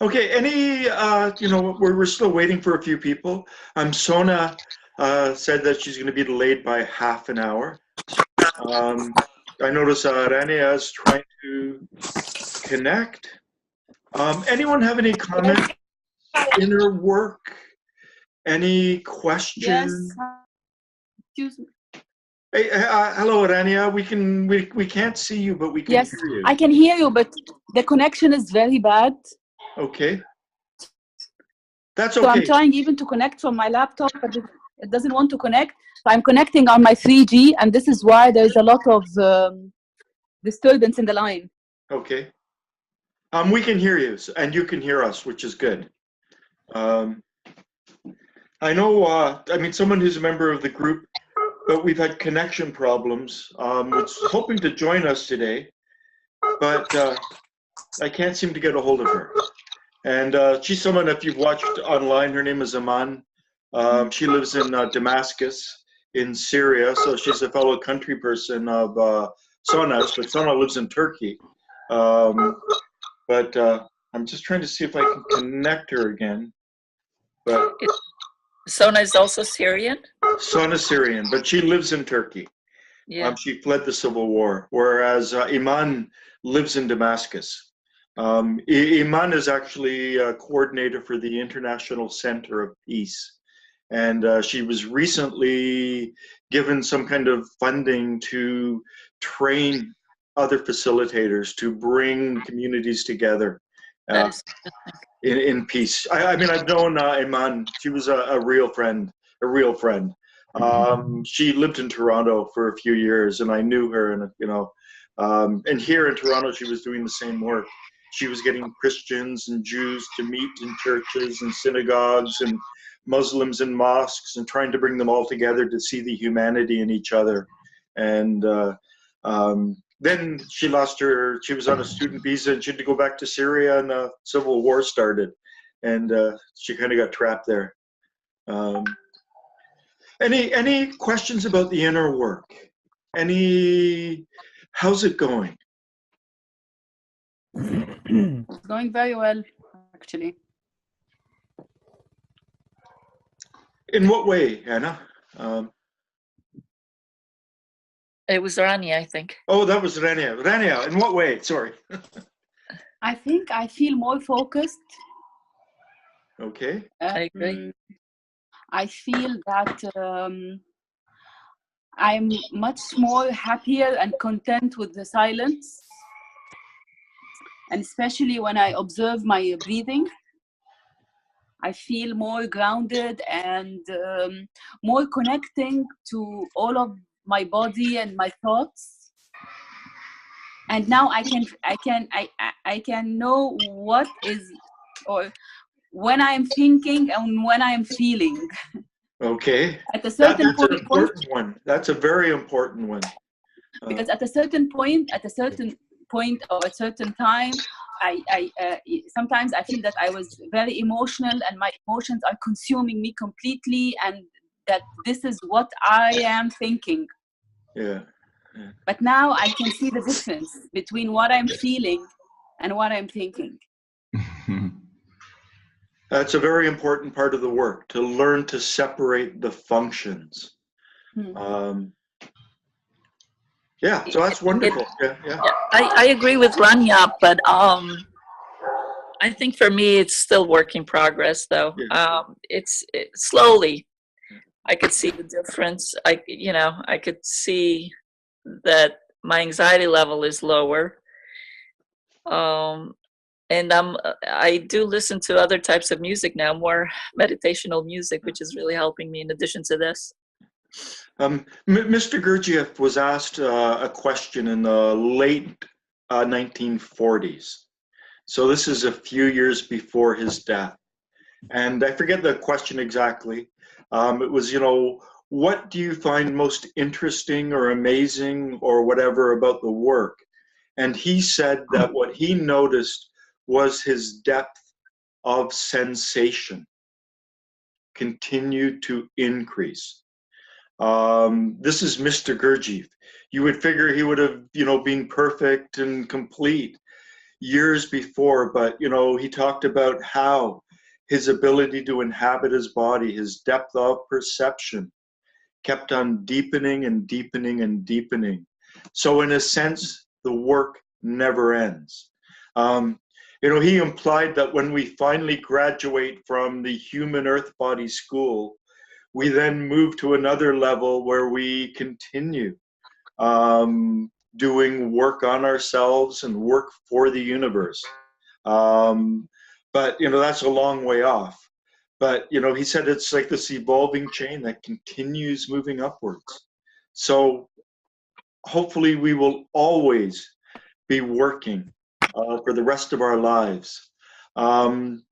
Okay, we're still waiting for a few people. Sona said that she's going to be delayed by half an hour. I notice Rania is trying to connect. Anyone have any comments? Inner work? Any questions? Yes. Excuse me. Hey, hello, Rania. We can't see you, but we can Yes, hear you. I can hear you, but the connection is very bad. Okay. That's So I'm okay. trying even to connect from my laptop, but it doesn't want to connect. So I'm connecting on my 3G, and this is why there's a lot of disturbance in the line. Okay. We can hear you, and you can hear us, which is good. I know, someone who's a member of the group, but we've had connection problems. Was hoping to join us today, but I can't seem to get a hold of her. And she's someone, if you've watched online, her name is Aman. She lives in Damascus in Syria, so she's a fellow country person of Sona's, but Sona lives in Turkey. But I'm just trying to see if I can connect her again. But Sona is also Syrian? Sona's Syrian, but she lives in Turkey. Yeah. She fled the civil war, whereas Iman lives in Damascus. Iman is actually a coordinator for the International Center of Peace. And she was recently given some kind of funding to train other facilitators to bring communities together in peace. I've known Iman. She was a real friend, She lived in Toronto for a few years, and I knew her. And and here in Toronto, she was doing the same work. She was getting Christians and Jews to meet in churches and synagogues and Muslims in mosques, and trying to bring them all together to see the humanity in each other. And then she was on a student visa, and she had to go back to Syria, and the civil war started, and she kind of got trapped there. Any questions about the inner work? How's it going? It's going very well, actually. In what way, Anna? It was Rania, I think. Oh, that was Rania. Rania, in what way? Sorry. I think I feel more focused. Okay. I agree. I feel that I'm much more happier and content with the silence. And especially when I observe my breathing, I feel more grounded and more connecting to all of my body and my thoughts. And now I can know what is, or when I'm thinking and when I'm feeling. Okay. At a certain That's an important one. That's a very important one. Because at a certain point or a certain time, sometimes I feel that I was very emotional and my emotions are consuming me completely, and that this is what I am thinking. Yeah. But now I can see the difference between what I'm feeling and what I'm thinking. That's a very important part of the work, to learn to separate the functions. Yeah, so that's wonderful. Yeah. I agree with Rania, but I think for me it's still work in progress, though. Yeah. It's slowly. I could see the difference. I could see that my anxiety level is lower. And I do listen to other types of music now, more meditational music, which is really helping me in addition to this. Mr. Gurdjieff was asked a question in the late 1940s. So this is a few years before his death. And I forget the question exactly. It was, what do you find most interesting or amazing or whatever about the work? And he said that what he noticed was his depth of sensation continued to increase. This is Mr. Gurdjieff. You would figure he would have, been perfect and complete. years before, but he talked about how his ability to inhabit his body, his depth of perception, kept on deepening and deepening and deepening. So in a sense, the work never ends. He implied that when we finally graduate from the human earth body school, we then move to another level where we continue doing work on ourselves and work for the universe. But that's a long way off. But he said it's like this evolving chain that continues moving upwards. So hopefully we will always be working for the rest of our lives.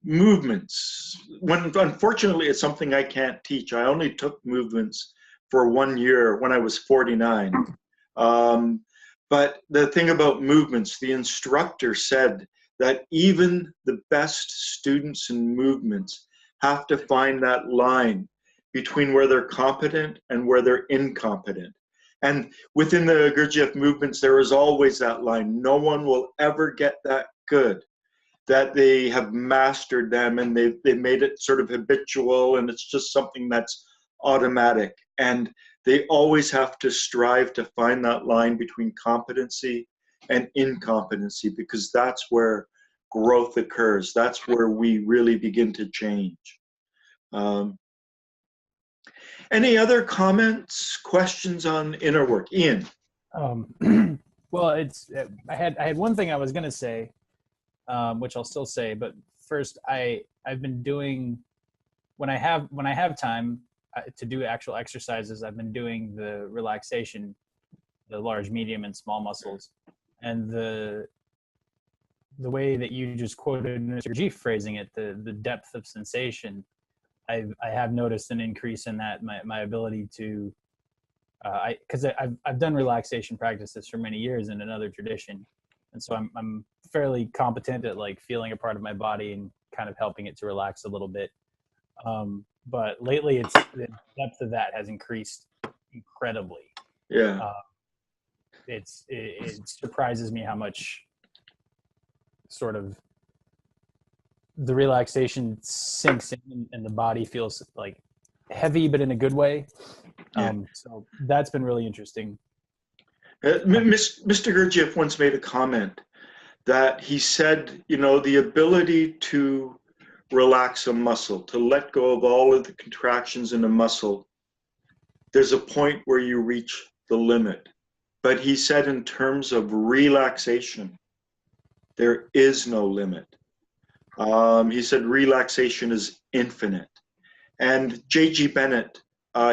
Movements. Unfortunately, it's something I can't teach. I only took movements for 1 year when I was 49. But the thing about movements, the instructor said that even the best students in movements have to find that line between where they're competent and where they're incompetent. And within the Gurdjieff movements, there is always that line. No one will ever get that good, that they have mastered them and they've made it sort of habitual and it's just something that's automatic. And they always have to strive to find that line between competency and incompetency, because that's where growth occurs. That's where we really begin to change. Any other comments, questions on inner work? Ian? Well, I had one thing I was going to say, which I'll still say, but first I've been doing, when I have time to do actual exercises, I've been doing the relaxation, the large, medium, and small muscles. And the way that you just quoted Mr. Gurdjieff phrasing it, the depth of sensation, I have noticed an increase in that, my ability to, because I've done relaxation practices for many years in another tradition. And so I'm fairly competent at like feeling a part of my body and kind of helping it to relax a little bit. But lately the depth of that has increased incredibly. Yeah. It surprises me how much sort of the relaxation sinks in and the body feels like heavy, but in a good way. So that's been really interesting. Mr. Gurdjieff once made a comment that he said, the ability to relax a muscle, to let go of all of the contractions in a muscle, there's a point where you reach the limit. But he said in terms of relaxation, there is no limit. He said relaxation is infinite. And J.G. Bennett,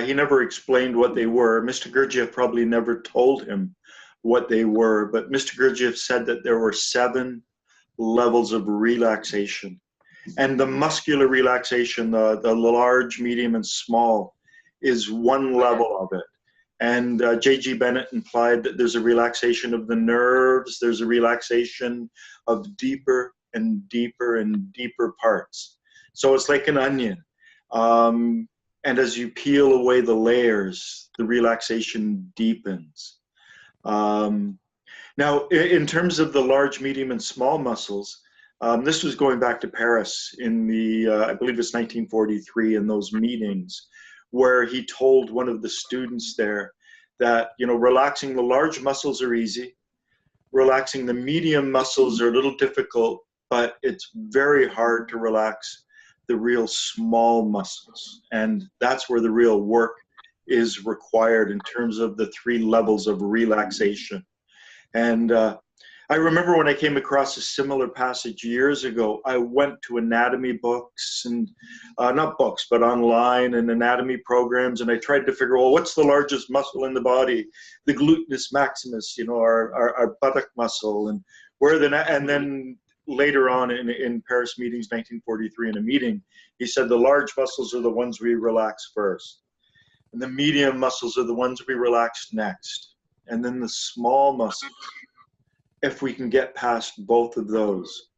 he never explained what they were. Mr. Gurdjieff probably never told him what they were, but Mr. Gurdjieff said that there were 7 levels of relaxation. And the muscular relaxation, the large, medium, and small, is one level of it. And J.G. Bennett implied that there's a relaxation of the nerves, there's a relaxation of deeper and deeper and deeper parts. So it's like an onion. And as you peel away the layers, the relaxation deepens. Now, in terms of the large, medium, and small muscles, this was going back to Paris in the, I believe it's 1943, in those meetings, where he told one of the students there that, relaxing the large muscles are easy, relaxing the medium muscles are a little difficult, but it's very hard to relax the real small muscles. And that's where the real work is required in terms of the 3 levels of relaxation. And I remember when I came across a similar passage years ago, I went to anatomy books and not books, but online and anatomy programs. And I tried to figure, well, what's the largest muscle in the body? The gluteus maximus, our buttock muscle, and and then later on in Paris meetings, 1943, in a meeting, he said the large muscles are the ones we relax first. And the medium muscles are the ones we relax next. And then the small muscles, if we can get past both of those,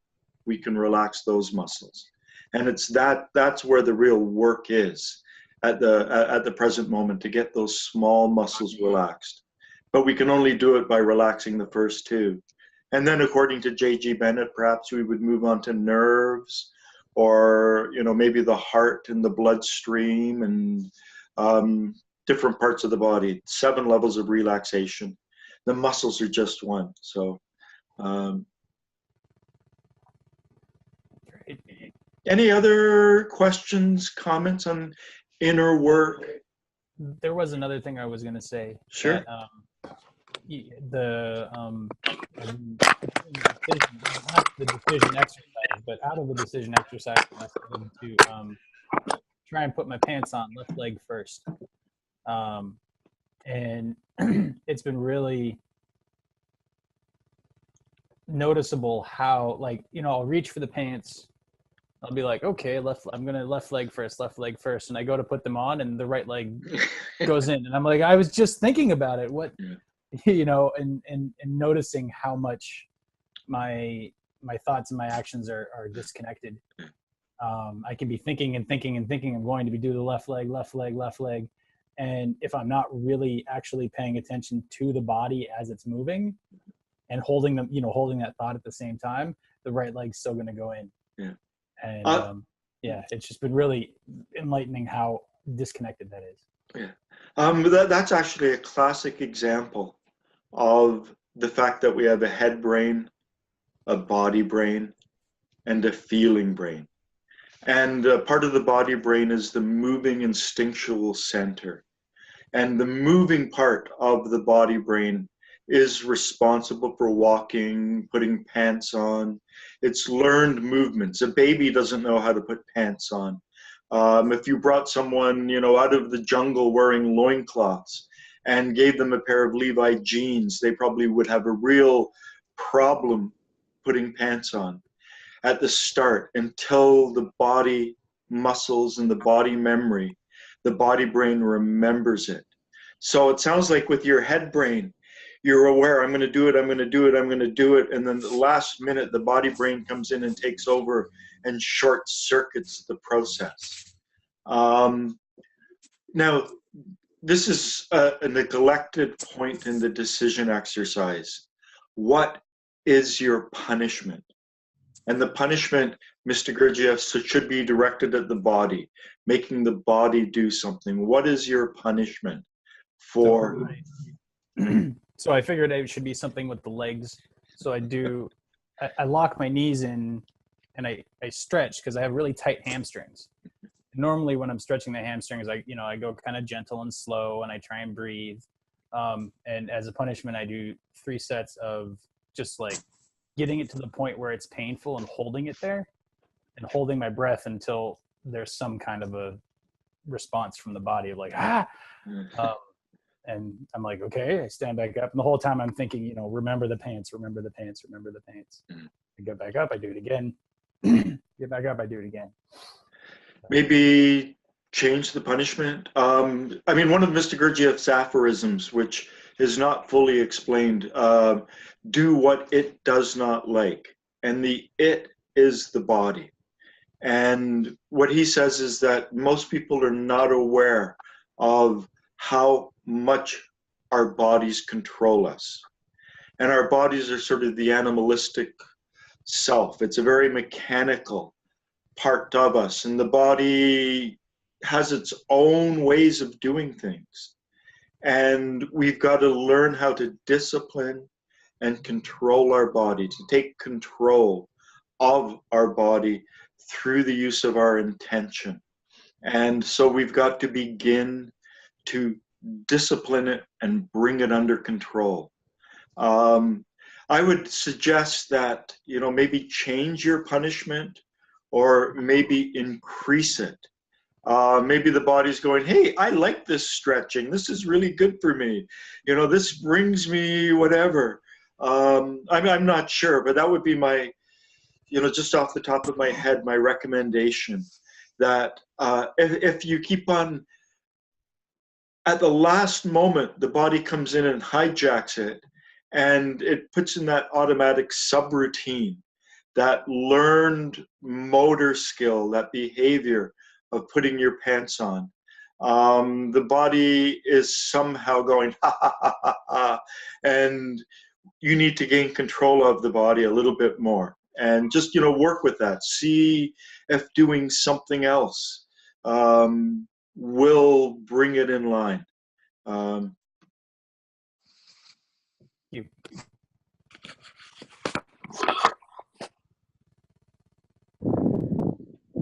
we can relax those muscles. And that's where the real work is at the present moment, to get those small muscles relaxed. But we can only do it by relaxing the first 2. And then according to J.G. Bennett, perhaps we would move on to nerves, or, you know, maybe the heart and the bloodstream, and different parts of the body. 7 levels of relaxation. The muscles are just one. So any other questions, comments on inner work? There was another thing I was going to say. Sure. That, not the decision exercise, but out of the decision exercise, I started to try and put my pants on left leg first. And it's been really noticeable how, like, you know, I'll reach for the pants. I'll be like, okay, I'm going to left leg first. And I go to put them on and the right leg goes in. And I'm like, I was just thinking about it. What, you know, and noticing how much my thoughts and my actions are disconnected. I can be thinking I'm going to be doing the left leg. And if I'm not really actually paying attention to the body as it's moving and holding that thought at the same time, the right leg's still going to go in. Yeah. And it's just been really enlightening how disconnected that is. Yeah. That's actually a classic example of the fact that we have a head brain, a body brain, and a feeling brain. And part of the body brain is the moving instinctual center. And the moving part of the body brain is responsible for walking, putting pants on. It's learned movements. A baby doesn't know how to put pants on. If you brought someone, you know, out of the jungle wearing loincloths and gave them a pair of Levi jeans, they probably would have a real problem putting pants on at the start, until the body muscles and the body memory, the body brain remembers it. So it sounds like with your head brain, you're aware, I'm going to do it. And then the last minute, the body brain comes in and takes over and short circuits the process. Now, this is a neglected point in the decision exercise. What is your punishment? And the punishment, Mr. Gurdjieff, should be directed at the body, making the body do something. What is your punishment for? So I figured it should be something with the legs. So I lock my knees in and I stretch because I have really tight hamstrings. Normally when I'm stretching the hamstrings, I go kind of gentle and slow and I try and breathe. And as a punishment, I do 3 sets of just like getting it to the point where it's painful and holding it there and holding my breath until there's some kind of a response from the body of like, and I'm like, okay, I stand back up. And the whole time I'm thinking, you know, remember the pants. I get back up, I do it again. Get back up, I do it again. Maybe change the punishment. I mean, one of Mr. Gurdjieff's aphorisms, which is not fully explained, do what it does not like. And the it is the body. And what he says is that most people are not aware of how much our bodies control us. And our bodies are sort of the animalistic self. It's a very mechanical part of us. And the body has its own ways of doing things. And we've got to learn how to discipline and control our body, to take control of our body through the use of our intention. And so we've got to begin to discipline it and bring it under control. I would suggest that, you know, maybe change your punishment or maybe increase it. Maybe the body's going, hey, I like this stretching. This is really good for me. You know, this brings me whatever. I'm not sure, but that would be my, you know, just off the top of my head, my recommendation that if you keep on, at the last moment, the body comes in and hijacks it, and it puts in that automatic subroutine, that learned motor skill, that behavior of putting your pants on. The body is somehow going, ha, ha, ha, ha, ha. And you need to gain control of the body a little bit more, and just, work with that. See if doing something else will bring it in line. You.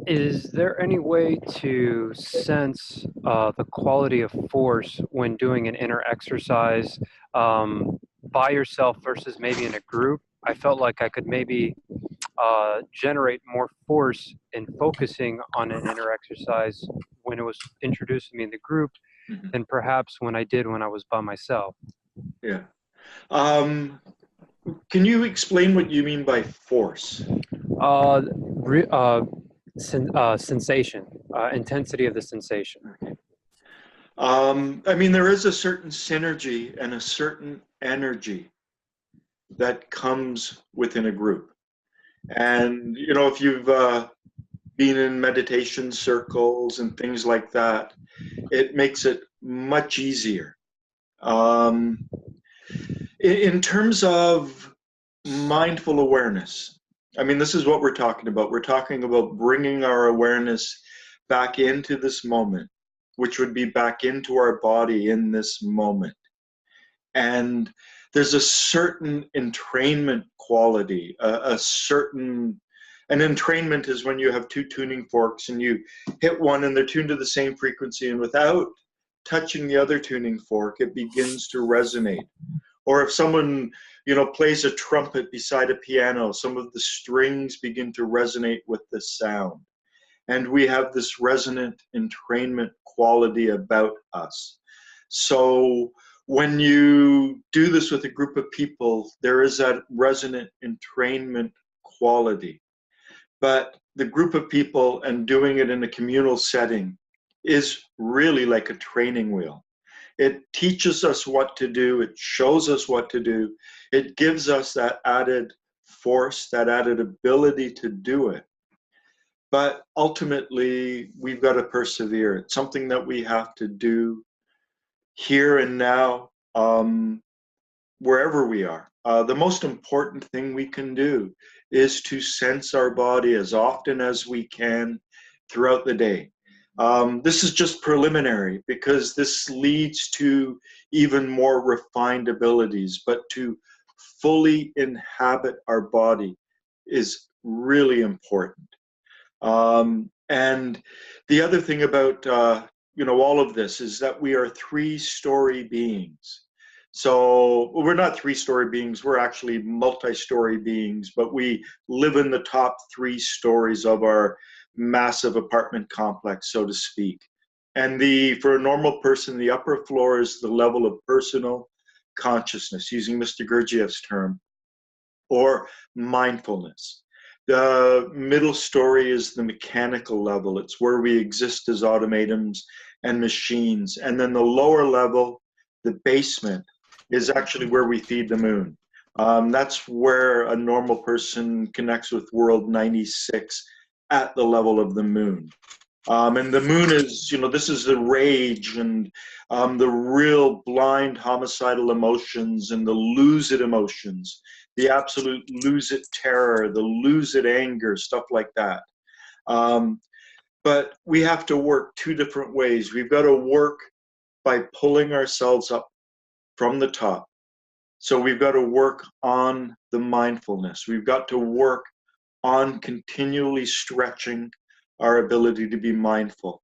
Is there any way to sense the quality of force when doing an inner exercise by yourself versus maybe in a group? I felt like I could maybe generate more force in focusing on an inner exercise when it was introduced to me in the group than perhaps when I was by myself. Yeah. Can you explain what you mean by force? Sensation, intensity of the sensation. I mean, there is a certain synergy and a certain energy that comes within a group. And, if you've been in meditation circles and things like that, it makes it much easier. In terms of mindful awareness, I mean, this is what we're talking about. We're talking about bringing our awareness back into this moment, which would be back into our body in this moment. And there's a certain entrainment quality, an entrainment is when you have two tuning forks and you hit one and they're tuned to the same frequency, and without touching the other tuning fork, it begins to resonate. Or if someone, plays a trumpet beside a piano, some of the strings begin to resonate with the sound. And we have this resonant entrainment quality about us. So when you do this with a group of people, there is that resonant entrainment quality. But the group of people and doing it in a communal setting is really like a training wheel. It teaches us what to do. It shows us what to do. It gives us that added force, that added ability to do it. But ultimately, we've got to persevere. It's something that we have to do here and now, wherever we are. The most important thing we can do is to sense our body as often as we can throughout the day. This is just preliminary because this leads to even more refined abilities, but to fully inhabit our body is really important. And the other thing about, all of this is that we are three-story beings. So we're not three-story beings, we're actually multi-story beings, but we live in the top 3 stories of our massive apartment complex, so to speak. And for a normal person, the upper floor is the level of personal consciousness, using Mr. Gurdjieff's term, or mindfulness. The middle story is the mechanical level. It's where we exist as automatons and machines. And then the lower level, the basement, is actually where we feed the moon. That's where a normal person connects with world 96 at the level of the moon. And the moon is, this is the rage and the real blind homicidal emotions and the lose-it emotions, the absolute lose-it terror, the lose-it anger, stuff like that. But we have to work 2 different ways. We've got to work by pulling ourselves up from the top. So we've got to work on the mindfulness. We've got to work on continually stretching our ability to be mindful.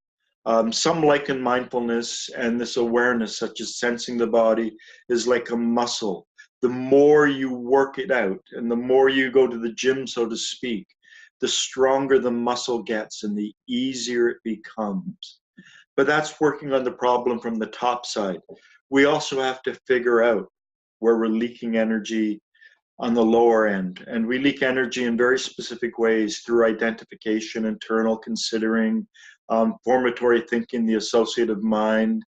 Some liken mindfulness and this awareness, such as sensing the body, is like a muscle. The more you work it out and the more you go to the gym, so to speak, the stronger the muscle gets and the easier it becomes. But that's working on the problem from the top side. We also have to figure out where we're leaking energy on the lower end. And we leak energy in very specific ways through identification, internal considering, formatory thinking, the associative mind,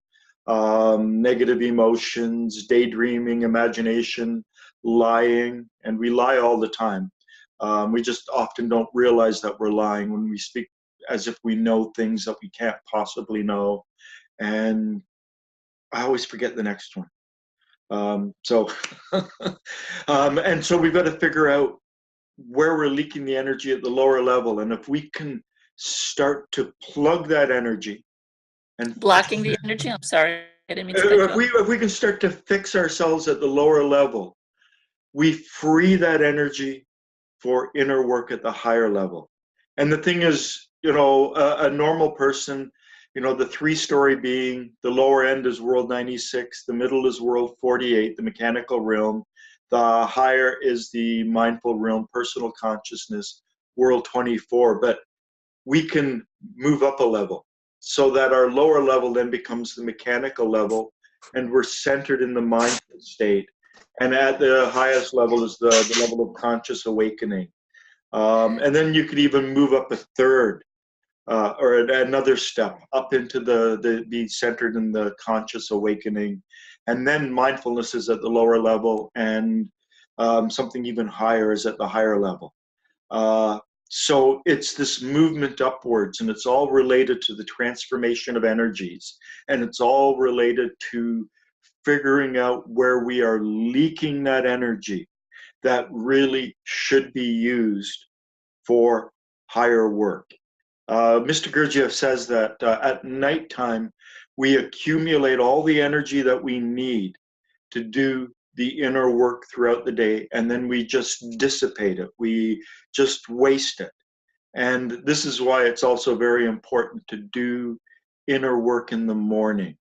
negative emotions, daydreaming, imagination, lying, and we lie all the time. We just often don't realize that we're lying when we speak as if we know things that we can't possibly know. And I always forget the next one. So, and so we've got to figure out where we're leaking the energy at the lower level. And if we can start to plug that energy and Blocking the energy? I'm sorry. I didn't mean to cut you off. if we can start to fix ourselves at the lower level, we free that energy for inner work at the higher level. And the thing is, a normal person, the 3-story being, the lower end is world 96, the middle is world 48, the mechanical realm, the higher is the mindful realm, personal consciousness, world 24. But we can move up a level so that our lower level then becomes the mechanical level, and we're centered in the mindful state. And at the highest level is the level of conscious awakening. And then you could even move up a third or another step up into the be centered in the conscious awakening. And then mindfulness is at the lower level, and something even higher is at the higher level. So it's this movement upwards, and it's all related to the transformation of energies, and it's all related to figuring out where we are leaking that energy that really should be used for higher work. Mr. Gurdjieff says that at nighttime, we accumulate all the energy that we need to do the inner work throughout the day, and then we just dissipate it. We just waste it. And this is why it's also very important to do inner work in the morning.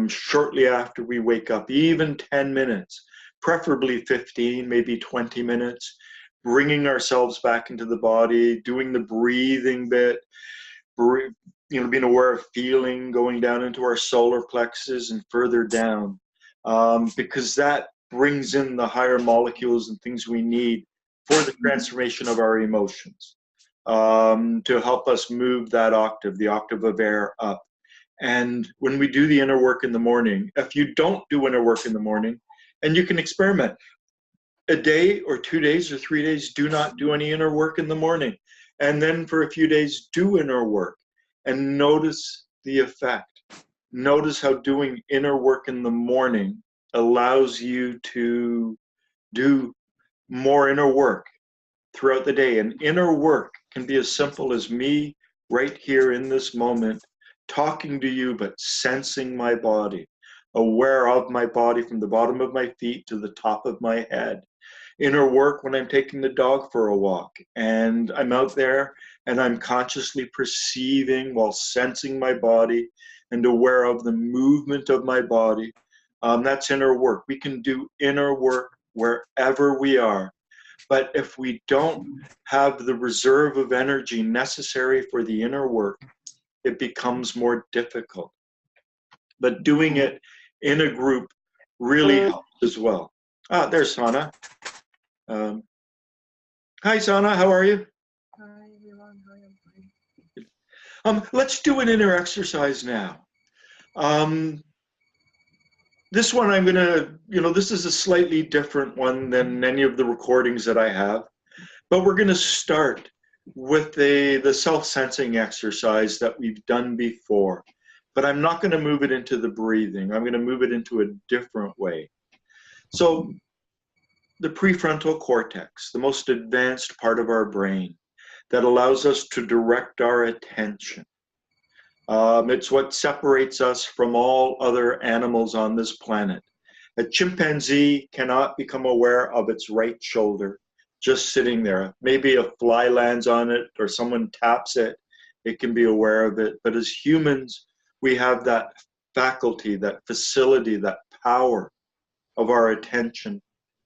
Shortly after we wake up, even 10 minutes, preferably 15, maybe 20 minutes, bringing ourselves back into the body, doing the breathing bit, being aware of feeling, going down into our solar plexus and further down, because that brings in the higher molecules and things we need for the transformation of our emotions, to help us move that octave, the octave of air, up. And when we do the inner work in the morning, if you don't do inner work in the morning, and you can experiment, a day or 2 days or 3 days, do not do any inner work in the morning. And then for a few days, do inner work and notice the effect. Notice how doing inner work in the morning allows you to do more inner work throughout the day. And inner work can be as simple as me right here in this moment, talking to you, but sensing my body, aware of my body from the bottom of my feet to the top of my head. Inner work when I'm taking the dog for a walk and I'm out there and I'm consciously perceiving while sensing my body and aware of the movement of my body. That's inner work. We can do inner work wherever we are. But if we don't have the reserve of energy necessary for the inner work, it becomes more difficult. But doing it in a group really helps as well. There's Sana. Hi, Sana. How are you? Hi, everyone. Hi, I'm fine. Let's do an inner exercise now. This one I'm going to, this is a slightly different one than any of the recordings that I have. But we're going to start with the self-sensing exercise that we've done before. But I'm not going to move it into the breathing. I'm going to move it into a different way. So the prefrontal cortex, the most advanced part of our brain that allows us to direct our attention. It's what separates us from all other animals on this planet. A chimpanzee cannot become aware of its right shoulder just sitting there. Maybe a fly lands on it or someone taps it, it can be aware of it. But as humans, we have that faculty, that facility, that power of our attention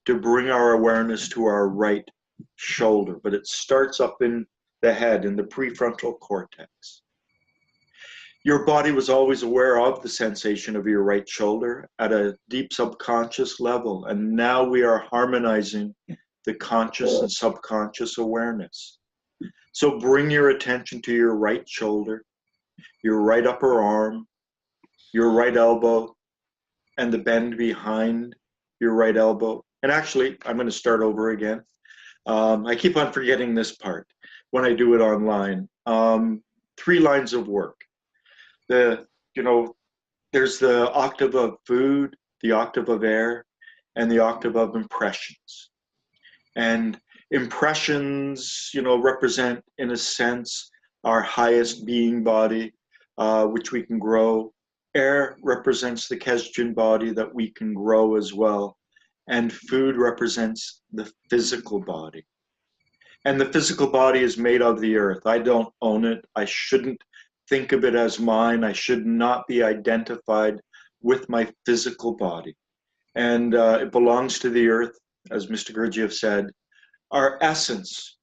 to bring our awareness to our right shoulder. But it starts up in the head, in the prefrontal cortex. Your body was always aware of the sensation of your right shoulder at a deep subconscious level. And now we are harmonizing the conscious and subconscious awareness. So bring your attention to your right shoulder, your right upper arm, your right elbow, and the bend behind your right elbow. And actually, I'm going to start over again. I keep on forgetting this part when I do it online. 3 lines of work. There's the octave of food, the octave of air, and the octave of impressions. And impressions, represent, in a sense, our highest being body, which we can grow. Air represents the Kesdjan body that we can grow as well. And food represents the physical body. And the physical body is made of the earth. I don't own it. I shouldn't think of it as mine. I should not be identified with my physical body. And it belongs to the earth, as Mr. Gurdjieff said. Our essence,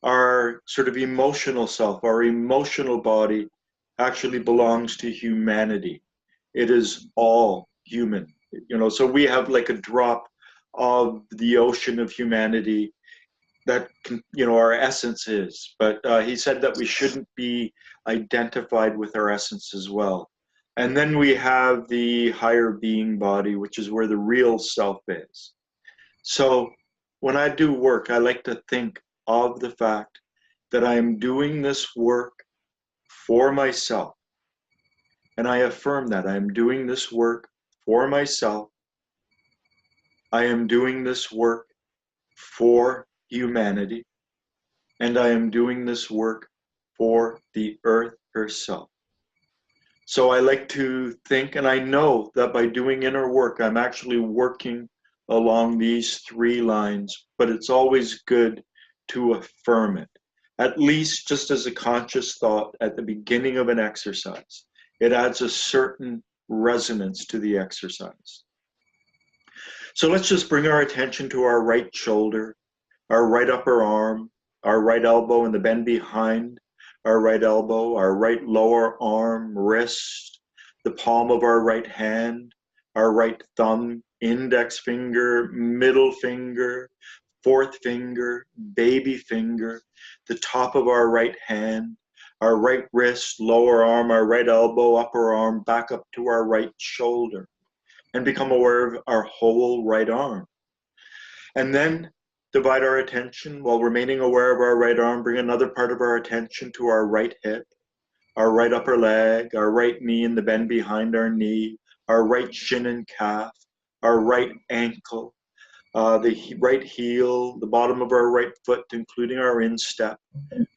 our sort of emotional self, our emotional body actually belongs to humanity. It is all human, so we have like a drop of the ocean of humanity that our essence is. But he said that we shouldn't be identified with our essence as well. And then we have the higher being body, which is where the real self is. So when I do work, I like to think of the fact that I am doing this work for myself. And I affirm that I am doing this work for myself. I am doing this work for humanity. And I am doing this work for the earth herself. So I like to think, and I know that by doing inner work, I'm actually working along these three lines, but it's always good to affirm it, at least just as a conscious thought at the beginning of an exercise. It adds a certain resonance to the exercise. So let's just bring our attention to our right shoulder, our right upper arm, our right elbow and the bend behind our right elbow, our right lower arm, wrist, the palm of our right hand, our right thumb, index finger, middle finger, fourth finger, baby finger, the top of our right hand, our right wrist, lower arm, our right elbow, upper arm, back up to our right shoulder, and become aware of our whole right arm. And then divide our attention while remaining aware of our right arm. Bring another part of our attention to our right hip, our right upper leg, our right knee and the bend behind our knee, our right shin and calf, our right ankle, the right heel, the bottom of our right foot, including our instep,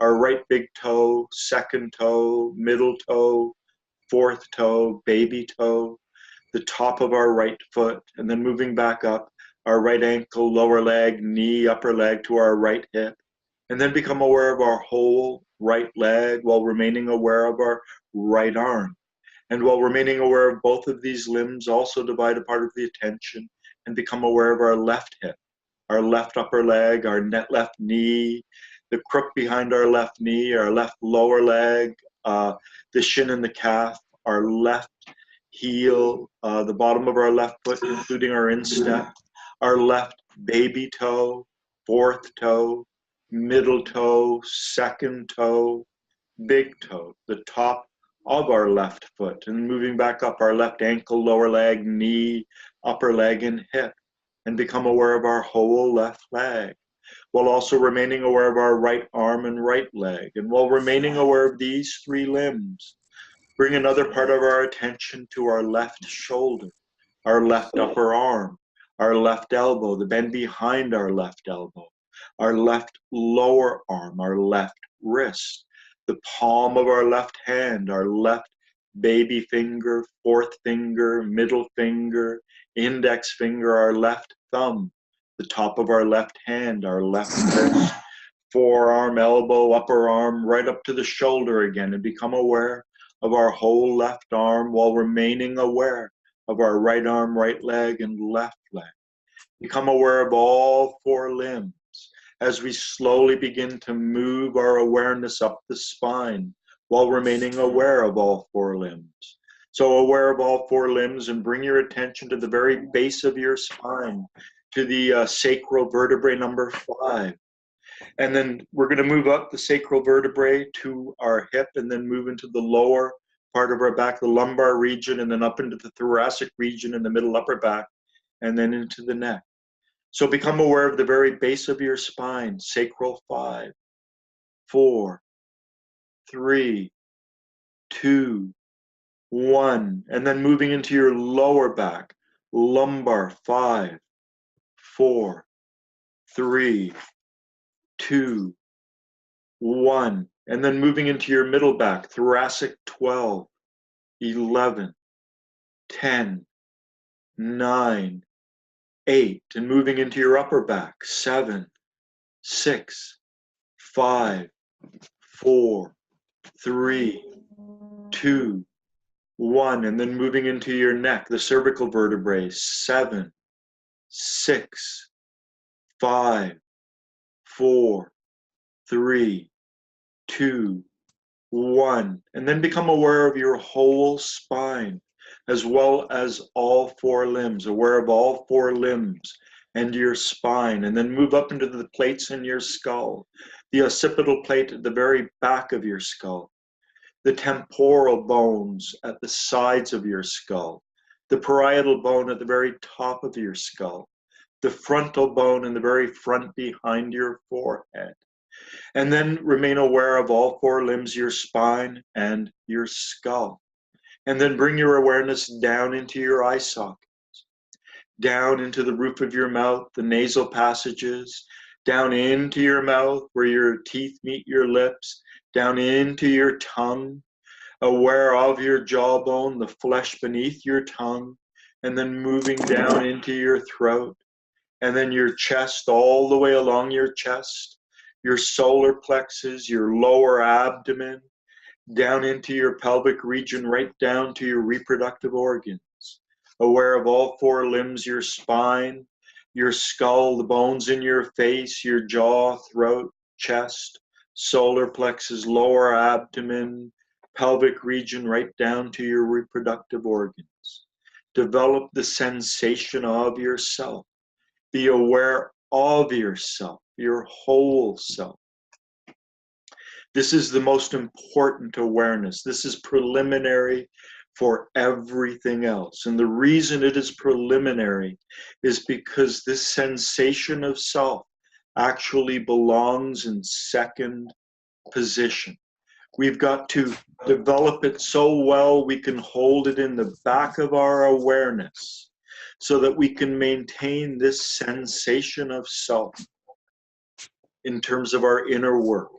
our right big toe, second toe, middle toe, fourth toe, baby toe, the top of our right foot, and then moving back up, our right ankle, lower leg, knee, upper leg to our right hip, and then become aware of our whole right leg while remaining aware of our right arm. And while remaining aware of both of these limbs, also divide a part of the attention and become aware of our left hip, our left upper leg, our left knee, the crook behind our left knee, our left lower leg, the shin and the calf, our left heel, the bottom of our left foot, including our instep, our left baby toe, fourth toe, middle toe, second toe, big toe, the top of our left foot, and moving back up our left ankle, lower leg, knee, upper leg, and hip, and become aware of our whole left leg, while also remaining aware of our right arm and right leg. And while remaining aware of these three limbs, bring another part of our attention to our left shoulder, our left upper arm, our left elbow, the bend behind our left elbow, our left lower arm, our left wrist, the palm of our left hand, our left baby finger, fourth finger, middle finger, index finger, our left thumb, the top of our left hand, our left wrist, forearm, elbow, upper arm, right up to the shoulder again, and become aware of our whole left arm while remaining aware of our right arm, right leg, and left leg. Become aware of all four limbs as we slowly begin to move our awareness up the spine while remaining aware of all four limbs. So aware of all four limbs, and bring your attention to the very base of your spine, to the sacral vertebrae number 5. And then we're going to move up the sacral vertebrae to our hip, and then move into the lower part of our back, the lumbar region, and then up into the thoracic region in the middle upper back, and then into the neck. So become aware of the very base of your spine, sacral 5, 4, 3, 2, 1, and then moving into your lower back, lumbar, 5, 4, 3, 2, 1. And then moving into your middle back, thoracic, 12, 11, 10, 9, 8. And moving into your upper back, 7, 6, 5, 4, 3, 2, 1. And then moving into your neck, the cervical vertebrae, 7, 6, 5, 4, 3, 2, 1. And then become aware of your whole spine, as well as all 4 limbs, aware of all 4 limbs and your spine. And then move up into the plates in your skull, the occipital plate at the very back of your skull, the temporal bones at the sides of your skull, the parietal bone at the very top of your skull, the frontal bone in the very front behind your forehead. And then remain aware of all 4 limbs, your spine and your skull. And then bring your awareness down into your eye sockets, down into the roof of your mouth, the nasal passages, down into your mouth where your teeth meet your lips, down into your tongue, aware of your jawbone, the flesh beneath your tongue, and then moving down into your throat, and then your chest, all the way along your chest, your solar plexus, your lower abdomen, down into your pelvic region, right down to your reproductive organs. Aware of all 4 limbs, your spine, your skull, the bones in your face, your jaw, throat, chest, solar plexus, lower abdomen, pelvic region, right down to your reproductive organs. Develop the sensation of yourself. Be aware of yourself, your whole self. This is the most important awareness. This is preliminary for everything else. And the reason it is preliminary is because this sensation of self actually belongs in second position. We've got to develop it so well we can hold it in the back of our awareness so that we can maintain this sensation of self in terms of our inner work.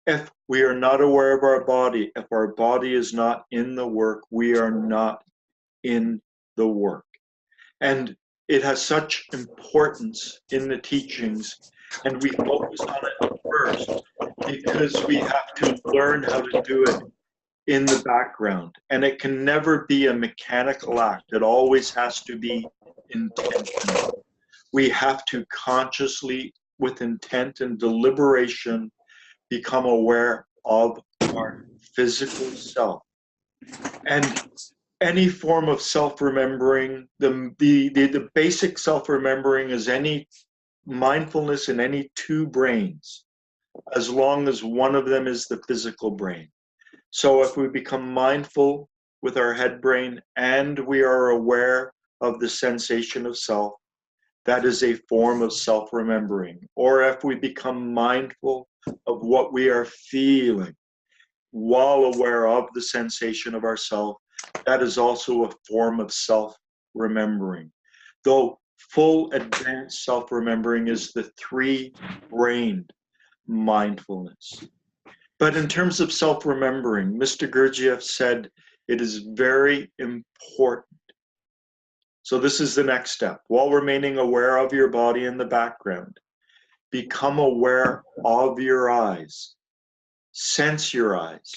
If we are not aware of our body, if our body is not in the work, we are not in the work. And it has such importance in the teachings, and we focus on it first because we have to learn how to do it in the background. And it can never be a mechanical act. It always has to be intentional. We have to consciously, with intent and deliberation, become aware of our physical self. And any form of self-remembering, the basic self-remembering is any mindfulness in any 2 brains, as long as one of them is the physical brain. So if we become mindful with our head brain and we are aware of the sensation of self, that is a form of self-remembering. Or if we become mindful of what we are feeling while aware of the sensation of ourself, that is also a form of self-remembering. Though full advanced self-remembering is the 3-brained mindfulness. But in terms of self-remembering, Mr. Gurdjieff said it is very important. So this is the next step. While remaining aware of your body in the background, become aware of your eyes. Sense your eyes.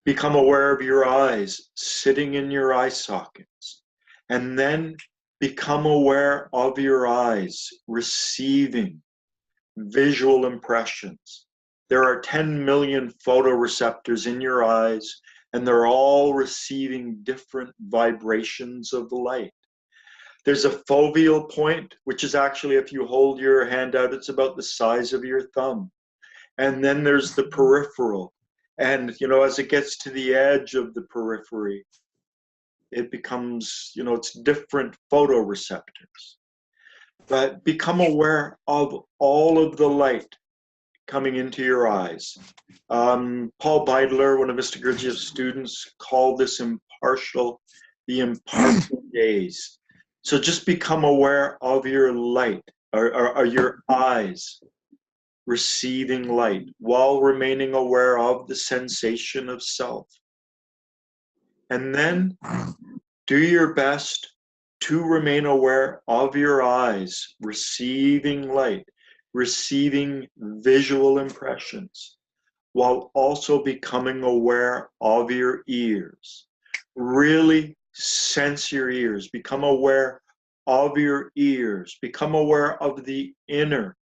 Become aware of your eyes sitting in your eye sockets. And then become aware of your eyes receiving visual impressions. There are 10 million photoreceptors in your eyes, and they're all receiving different vibrations of light. There's a foveal point, which is actually, if you hold your hand out, it's about the size of your thumb. And then there's the peripheral. And, as it gets to the edge of the periphery, it becomes, it's different photoreceptors. But become aware of all of the light coming into your eyes. Paul Beidler, one of Mr. Gurdjieff's students, called this the impartial gaze. So just become aware of your light, or your eyes receiving light while remaining aware of the sensation of self. And then do your best to remain aware of your eyes receiving light, receiving visual impressions, while also becoming aware of your ears. Really sense your ears, become aware of your ears, become aware of the inner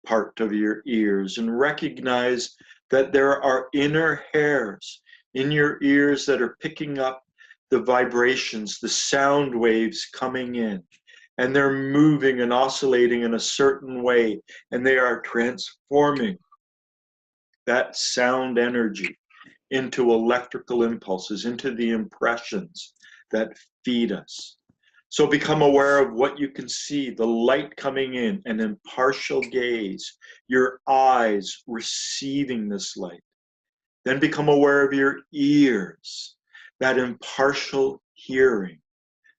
part of your ears, and recognize that there are inner hairs in your ears that are picking up the vibrations, the sound waves coming in, and they're moving and oscillating in a certain way, and they are transforming that sound energy into electrical impulses, into the impressions that feed us. So become aware of what you can see, the light coming in, an impartial gaze, your eyes receiving this light. Then become aware of your ears, that impartial hearing,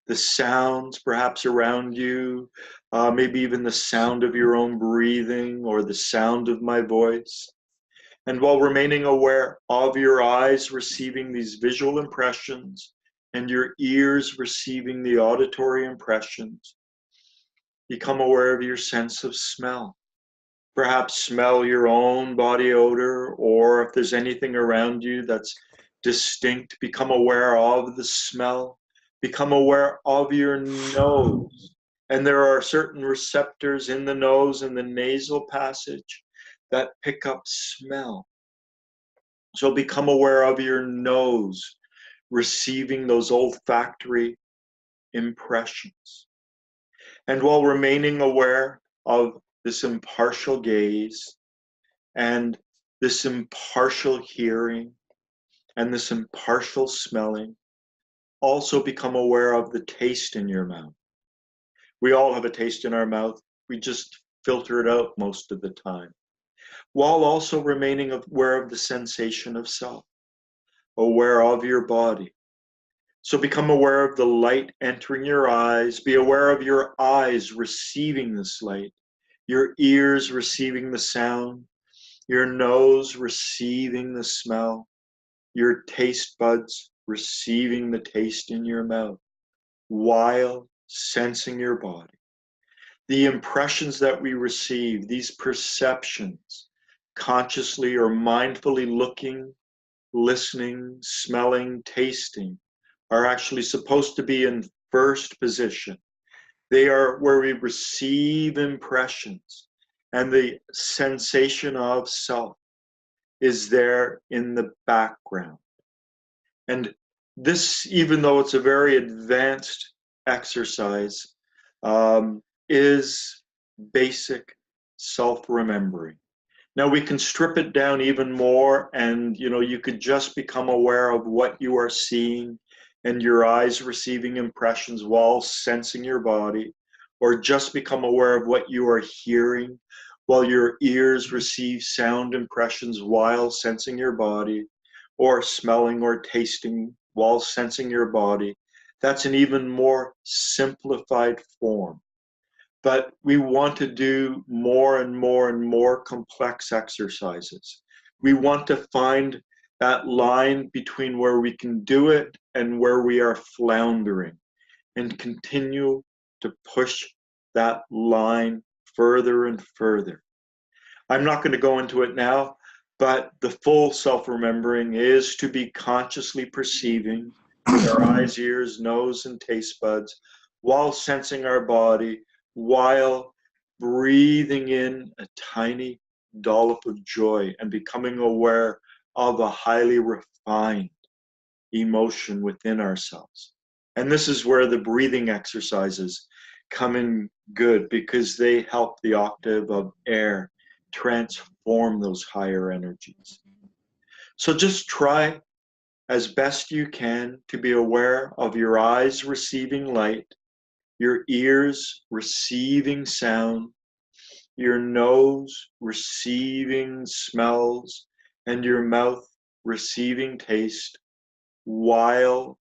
the sounds perhaps around you, maybe even the sound of your own breathing or the sound of my voice. And while remaining aware of your eyes receiving these visual impressions and your ears receiving the auditory impressions, become aware of your sense of smell. Perhaps smell your own body odor, or if there's anything around you that's distinct, become aware of the smell. Become aware of your nose. And there are certain receptors in the nose and the nasal passage that pick up smell. So become aware of your nose receiving those olfactory impressions. And while remaining aware of this impartial gaze and this impartial hearing and this impartial smelling, also become aware of the taste in your mouth. We all have a taste in our mouth. We just filter it out most of the time, while also remaining aware of the sensation of self, aware of your body. So become aware of the light entering your eyes. Be aware of your eyes receiving this light, your ears receiving the sound, your nose receiving the smell, your taste buds receiving the taste in your mouth, while sensing your body. The impressions that we receive, these perceptions, consciously or mindfully looking, listening, smelling, tasting, are actually supposed to be in first position. They are where we receive impressions, and the sensation of self is there in the background. And this, even though it's a very advanced exercise, is basic self-remembering. Now we can strip it down even more, and you could just become aware of what you are seeing and your eyes receiving impressions while sensing your body, or just become aware of what you are hearing while your ears receive sound impressions while sensing your body, or smelling or tasting while sensing your body. That's an even more simplified form. But we want to do more and more and more complex exercises. We want to find that line between where we can do it and where we are floundering, and continue to push that line further and further. I'm not going to go into it now, but the full self-remembering is to be consciously perceiving with our eyes, ears, nose, and taste buds, while sensing our body, while breathing in a tiny dollop of joy and becoming aware of a highly refined emotion within ourselves. And this is where the breathing exercises come in good, because they help the octave of air transform those higher energies. So just try as best you can to be aware of your eyes receiving light, your ears receiving sound, your nose receiving smells, and your mouth receiving taste, while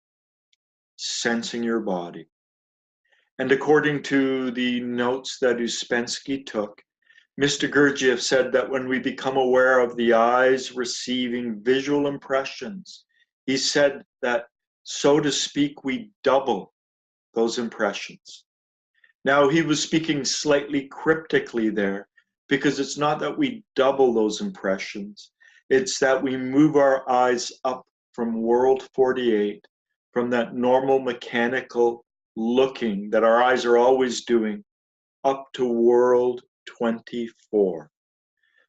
sensing your body. And according to the notes that Uspensky took, Mr. Gurdjieff said that when we become aware of the eyes receiving visual impressions, he said that, so to speak, we double those impressions. Now, he was speaking slightly cryptically there, because it's not that we double those impressions, it's that we move our eyes up from world 48, from that normal mechanical looking that our eyes are always doing, up to world 24.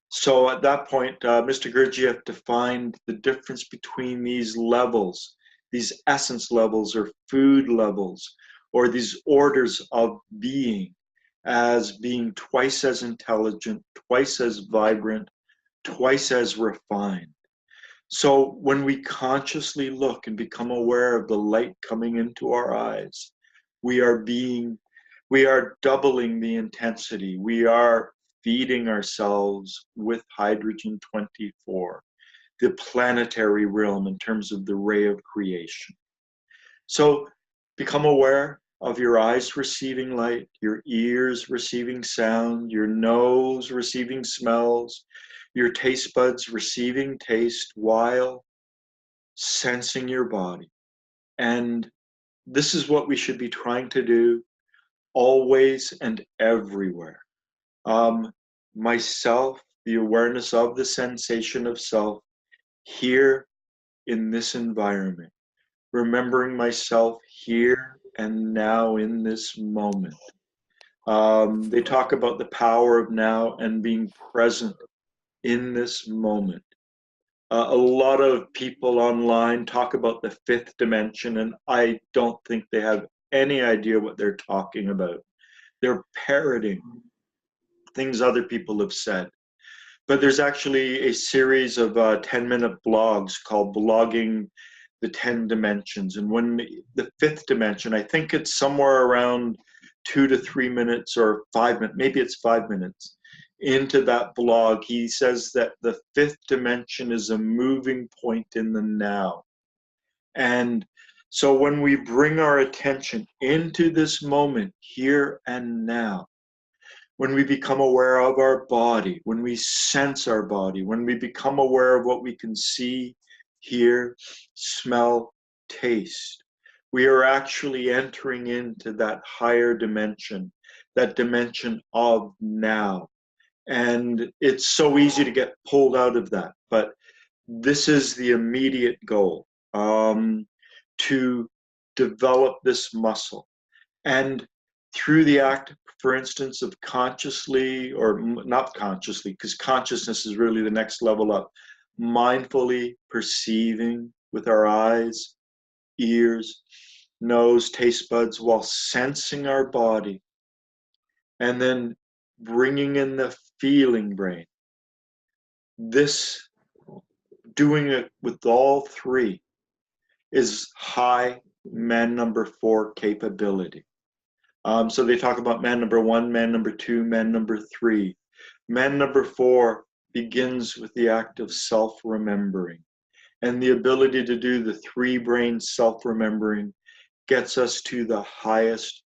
So at that point, Mr. Gurdjieff defined the difference between these levels, these essence levels or food levels, or these orders of being, as being twice as intelligent, twice as vibrant, twice as refined. So when we consciously look and become aware of the light coming into our eyes, we are doubling the intensity. We are feeding ourselves with hydrogen 24, the planetary realm in terms of the ray of creation. So become aware of your eyes receiving light, your ears receiving sound, your nose receiving smells, your taste buds receiving taste while sensing your body. And this is what we should be trying to do always and everywhere. Myself, the awareness of the sensation of self here in this environment, remembering myself here and now in this moment. They talk about the power of now and being present in this moment. A lot of people online talk about the fifth dimension, and I don't think they have any idea what they're talking about. They're parroting things other people have said. But there's actually a series of 10-minute blogs called Blogging the 10 Dimensions. And when the fifth dimension, I think it's somewhere around 2 to 3 minutes or 5 minutes, maybe it's 5 minutes into that blog, he says that the fifth dimension is a moving point in the now. And so when we bring our attention into this moment, here and now, when we become aware of our body, when we sense our body, when we become aware of what we can see, hear, smell, taste, we are actually entering into that higher dimension, that dimension of now. And it's so easy to get pulled out of that, but this is the immediate goal, to develop this muscle. And through the act, for instance, of consciously, or not consciously, because consciousness is really the next level up, mindfully perceiving with our eyes, ears, nose, taste buds, while sensing our body, and then bringing in the feeling brain. This, doing it with all three, is high man number 4 capability. So they talk about man number 1, man number 2, man number 3. Man number 4 begins with the act of self-remembering. And the ability to do the 3 brain self-remembering gets us to the highest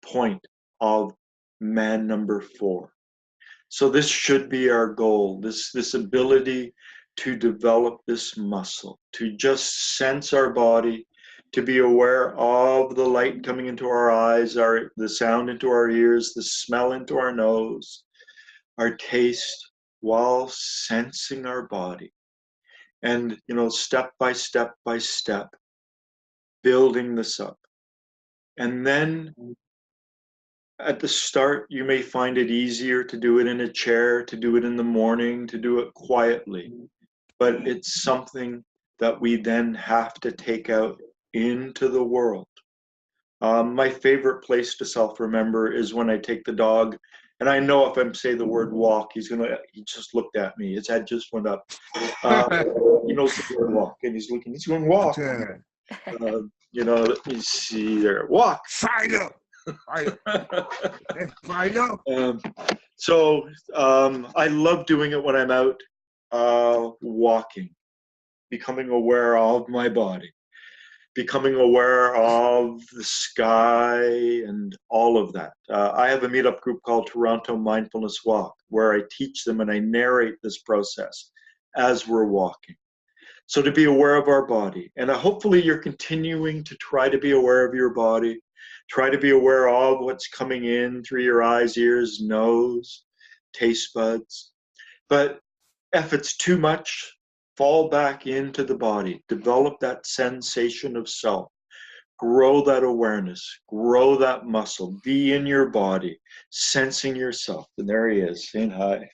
point of man number 4. So this should be our goal, this ability to develop this muscle, to just sense our body, to be aware of the light coming into our eyes, the sound into our ears, the smell into our nose, our taste, while sensing our body. And, step by step by step, building this up. And then at the start, you may find it easier to do it in a chair, to do it in the morning, to do it quietly. But it's something that we then have to take out into the world. My favorite place to self-remember is when I take the dog, and I know if I say the word walk, he just looked at me. His head just went up. He knows the word walk, and he's going walk. Let me see there. Walk. Fire! Fire! So I love doing it when I'm out walking, becoming aware of my body. becoming aware of the sky and all of that. I have a meetup group called Toronto Mindfulness Walk, where I teach them and I narrate this process as we're walking. So to be aware of our body, and hopefully you're continuing to try to be aware of your body, try to be aware of what's coming in through your eyes, ears, nose, taste buds. But if it's too much, fall back into the body, develop that sensation of self, grow that awareness, grow that muscle, be in your body, sensing yourself. And there he is, saying hi.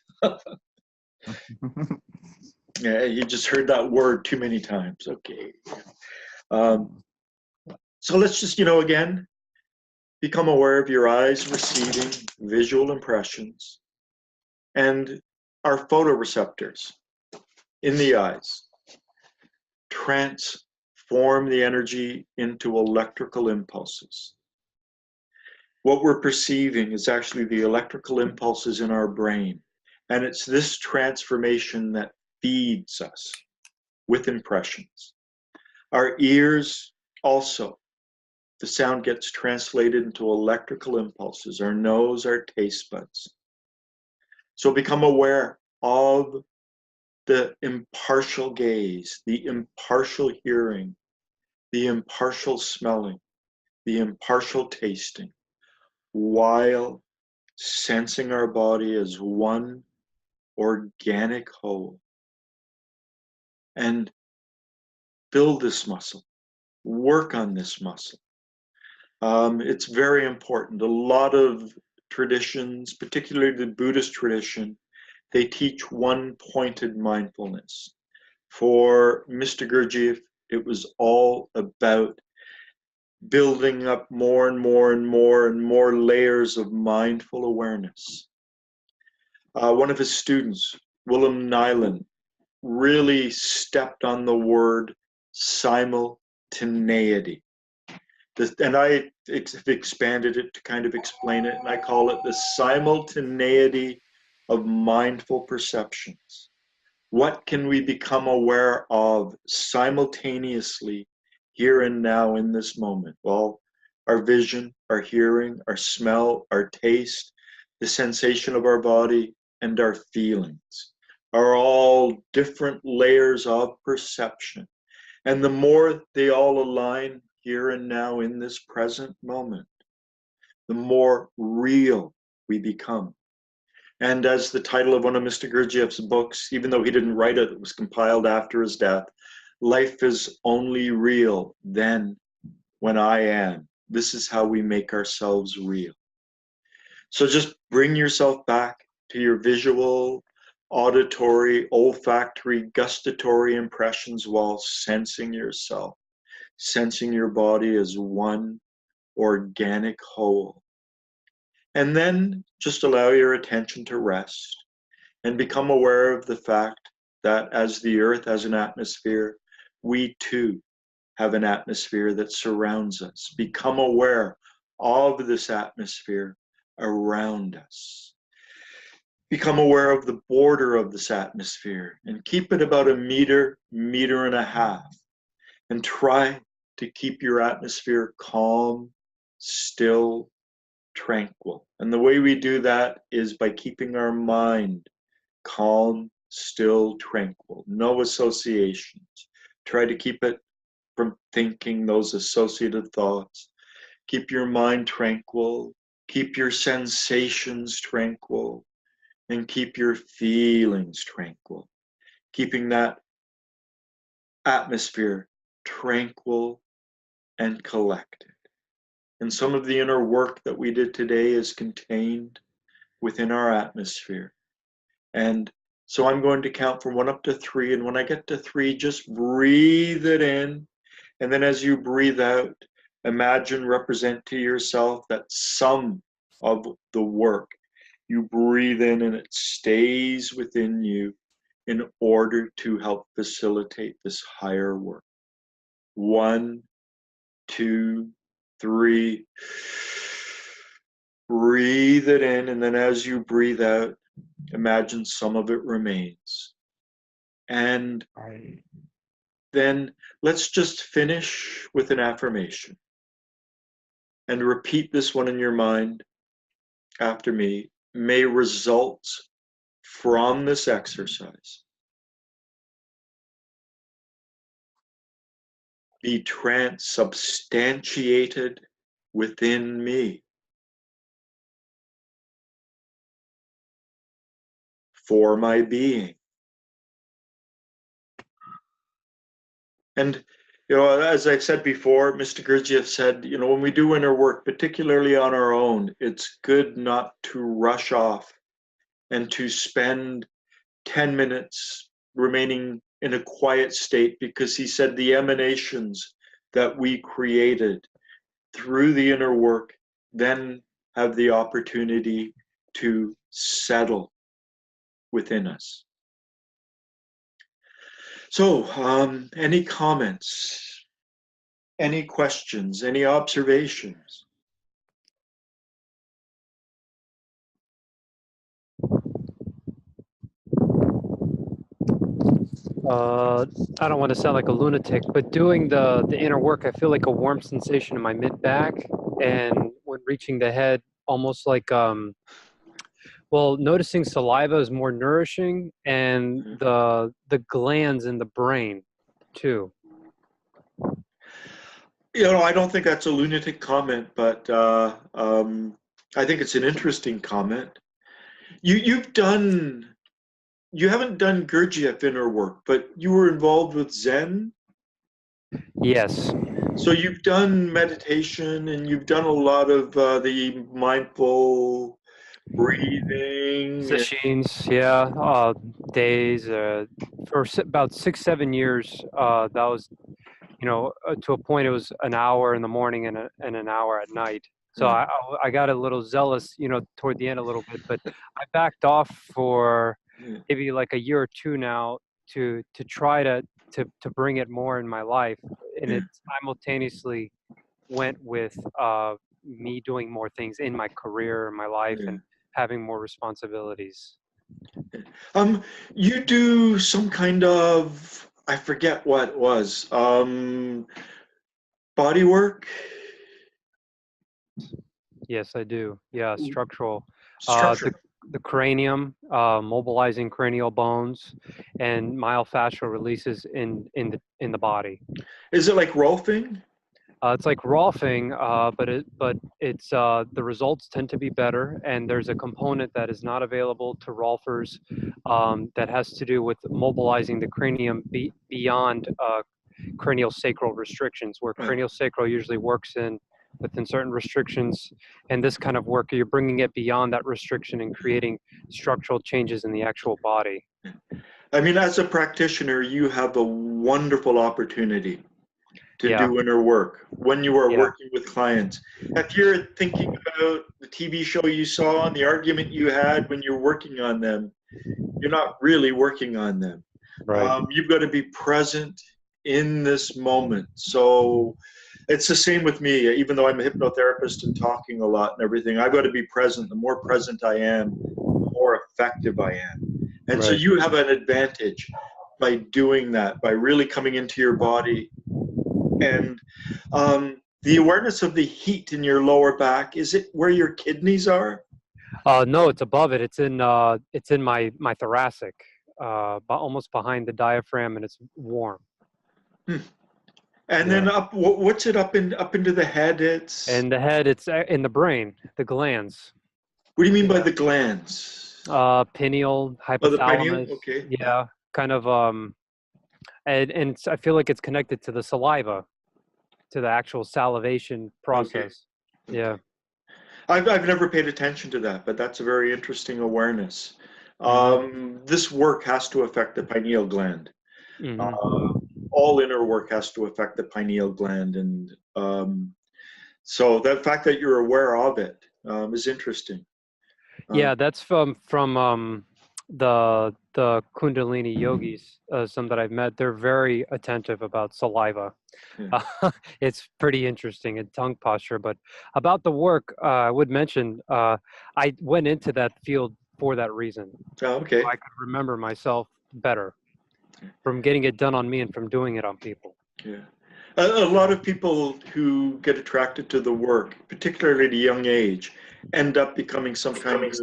Yeah, you just heard that word too many times. Okay. So let's just, again, become aware of your eyes receiving visual impressions and our photoreceptors in the eyes transform the energy into electrical impulses. What we're perceiving is actually the electrical impulses in our brain. And it's this transformation that feeds us with impressions. Our ears also, the sound gets translated into electrical impulses. Our nose, our taste buds. So become aware of the impartial gaze, the impartial hearing, the impartial smelling, the impartial tasting, while sensing our body as one organic whole. And build this muscle, work on this muscle. It's very important. A lot of traditions, particularly the Buddhist tradition, they teach one-pointed mindfulness. For Mr. Gurdjieff, it was all about building up more and more and more and more layers of mindful awareness. One of his students, Willem Nyland, really stepped on the word simultaneity. And I have expanded it to kind of explain it, and I call it the simultaneity of mindful perceptions. What can we become aware of simultaneously here and now in this moment? Well, our vision, our hearing, our smell, our taste, the sensation of our body, and our feelings are all different layers of perception. And the more they all align here and now in this present moment, the more real we become. And as the title of one of Mr. Gurdjieff's books, even though he didn't write it, it was compiled after his death, life is only real then when I am. This is how we make ourselves real. So just bring yourself back to your visual, auditory, olfactory, gustatory impressions while sensing yourself, sensing your body as one organic whole. And then just allow your attention to rest and become aware of the fact that as the earth has an atmosphere, we too have an atmosphere that surrounds us. Become aware of this atmosphere around us. Become aware of the border of this atmosphere and keep it about a meter, meter and a half. And try to keep your atmosphere calm, still, tranquil. And the way we do that is by keeping our mind calm, still, tranquil. No associations. Try to keep it from thinking those associated thoughts. Keep your mind tranquil. Keep your sensations tranquil. And keep your feelings tranquil. Keeping that atmosphere tranquil and collected. And some of the inner work that we did today is contained within our atmosphere. And so I'm going to count from 1 up to 3. And when I get to 3, just breathe it in. And then as you breathe out, imagine, represent to yourself that some of the work you breathe in and it stays within you in order to help facilitate this higher work. 1, 2, 3. Breathe it in, and then as you breathe out, imagine some of it remains. And then let's just finish with an affirmation and repeat this one in your mind after me. May results from this exercise be transubstantiated within me for my being. And, as I've said before, Mr. Gurdjieff said, when we do inner work, particularly on our own, it's good not to rush off and to spend 10 minutes remaining in a quiet state, because he said the emanations that we created through the inner work then have the opportunity to settle within us. So, any comments, any questions, any observations? I don't want to sound like a lunatic, but doing the inner work, I feel like a warm sensation in my mid back, and when reaching the head, almost like noticing saliva is more nourishing, and the glands in the brain too. I don't think that's a lunatic comment, but I think it's an interesting comment. You haven't done Gurdjieff inner work, but you were involved with Zen. Yes. So you've done meditation, and you've done a lot of the mindful breathing. Sessions, days. For about 6-7 years, that was, to a point, it was an hour in the morning and an hour at night. So I got a little zealous, toward the end a little bit, but I backed off for maybe like a year or two now to try to bring it more in my life, and it simultaneously went with me doing more things in my career, in my life, and having more responsibilities. You do some kind of, I forget what it was, body work? Yes, I do. Yeah, structural. Structure. The cranium, mobilizing cranial bones, and myofascial releases in the body. Is it like Rolfing? It's like Rolfing, but it's the results tend to be better, and there's a component that is not available to Rolfers that has to do with mobilizing the cranium beyond cranial sacral restrictions, where cranial sacral usually works within certain restrictions, and this kind of work, you're bringing it beyond that restriction and creating structural changes in the actual body. I mean, as a practitioner, you have a wonderful opportunity to do inner work when you are working with clients. If you're thinking about the TV show you saw and the argument you had when you're working on them, you're not really working on them. Right. You've got to be present in this moment. So it's the same with me. Even though I'm a hypnotherapist and talking a lot and everything, I've got to be present. The more present I am, the more effective I am. And so you have an advantage by doing that, by really coming into your body. And the awareness of the heat in your lower back, is it where your kidneys are? No, it's above it. It's in my thoracic, almost behind the diaphragm, and it's warm. And then up, what's it up into the head? And the head, it's in the brain, the glands. What do you mean by the glands? Pineal, hypothalamus. Oh, the pineal? Okay. Yeah, kind of. And I feel like it's connected to the saliva, to the actual salivation process. Okay. Yeah. I've never paid attention to that, but that's a very interesting awareness. This work has to affect the pineal gland. All inner work has to affect the pineal gland, and so the fact that you're aware of it is interesting. Yeah, that's from the Kundalini yogis, some that I've met. They're very attentive about saliva. It's pretty interesting, and tongue posture. But about the work, I would mention I went into that field for that reason. Okay. So I could remember myself better. from getting it done on me and from doing it on people. Yeah. A lot of people who get attracted to the work, particularly at a young age, end up becoming some kind of,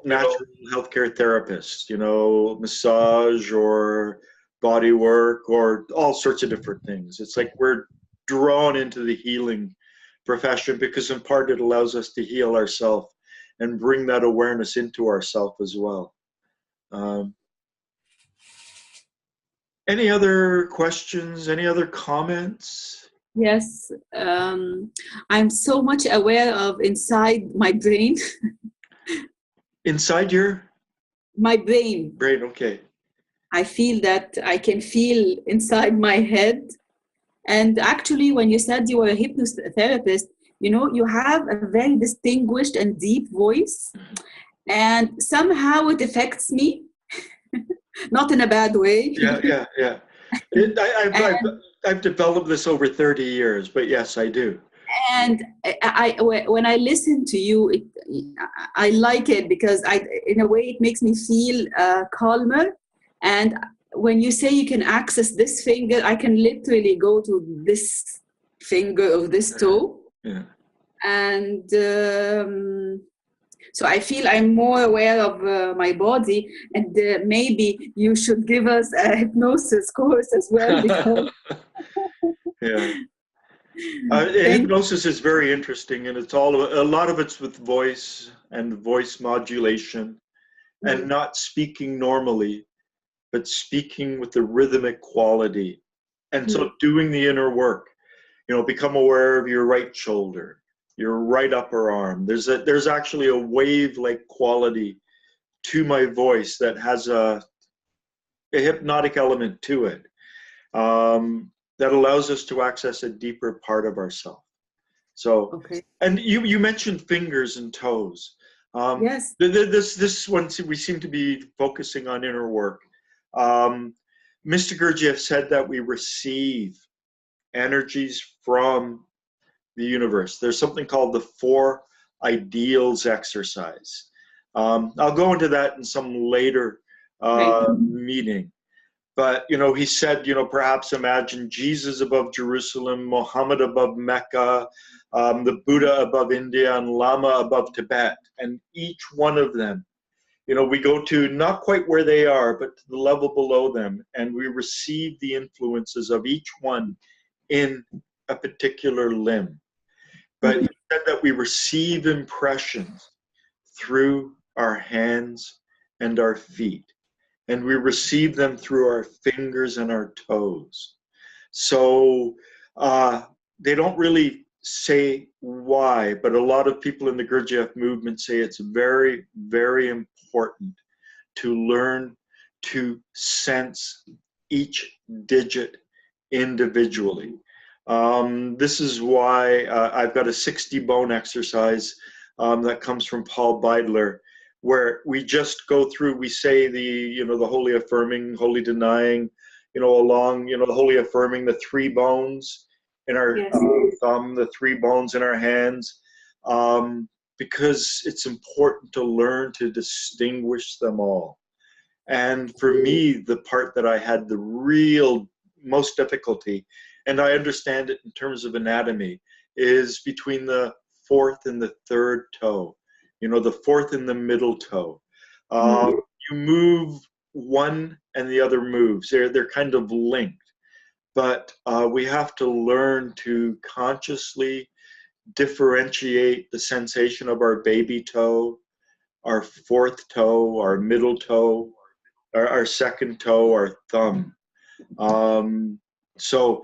natural healthcare therapist, massage or body work or all sorts of different things. It's like we're drawn into the healing profession because in part it allows us to heal ourselves and bring that awareness into ourselves as well. Any other questions? Any other comments? Yes, I'm so much aware of inside my brain. Inside your My brain. brain, okay. I feel that I can feel inside my head. And actually, when you said you were a hypnotherapist, you have a very distinguished and deep voice. And somehow it affects me, not in a bad way. Yeah. I've developed this over 30 years, but yes, I do. And when I listen to you, I like it because in a way, it makes me feel calmer. And when you say you can access this finger, I can literally go to this finger of this toe. Yeah. And so I feel I'm more aware of my body. And maybe you should give us a hypnosis course as well. Because Yeah. Hypnosis is very interesting, and a lot of it's with voice and voice modulation and not speaking normally, but speaking with the rhythmic quality. And so doing the inner work, become aware of your right shoulder, your right upper arm. There's actually a wave-like quality to my voice that has a hypnotic element to it. That allows us to access a deeper part of ourselves. So, okay. And you mentioned fingers and toes. Yes. This one we seem to be focusing on inner work. Mr. Gurdjieff said that we receive energies from the universe. There's something called the 4 ideals exercise. I'll go into that in some later meeting. But, he said, perhaps imagine Jesus above Jerusalem, Muhammad above Mecca, the Buddha above India, and Lama above Tibet. And each one of them, we go to not quite where they are, but to the level below them. And we receive the influences of each one in a particular limb. But he said that we receive impressions through our hands and our feet. And we receive them through our fingers and our toes. So they don't really say why, but a lot of people in the Gurdjieff movement say it's very, very important to learn to sense each digit individually. This is why I've got a 60 bone exercise that comes from Paul Beidler, where we just go through, we say the holy affirming, holy denying, along, the holy affirming, the 3 bones in our thumb, the 3 bones in our hands, because it's important to learn to distinguish them all. And for me, the part that I had the real most difficulty, and I understand it in terms of anatomy, is between the 4th and the 3rd toe. The 4th and the middle toe. You move one and the other moves. They're kind of linked. But we have to learn to consciously differentiate the sensation of our baby toe, our 4th toe, our middle toe, our 2nd toe, our thumb. So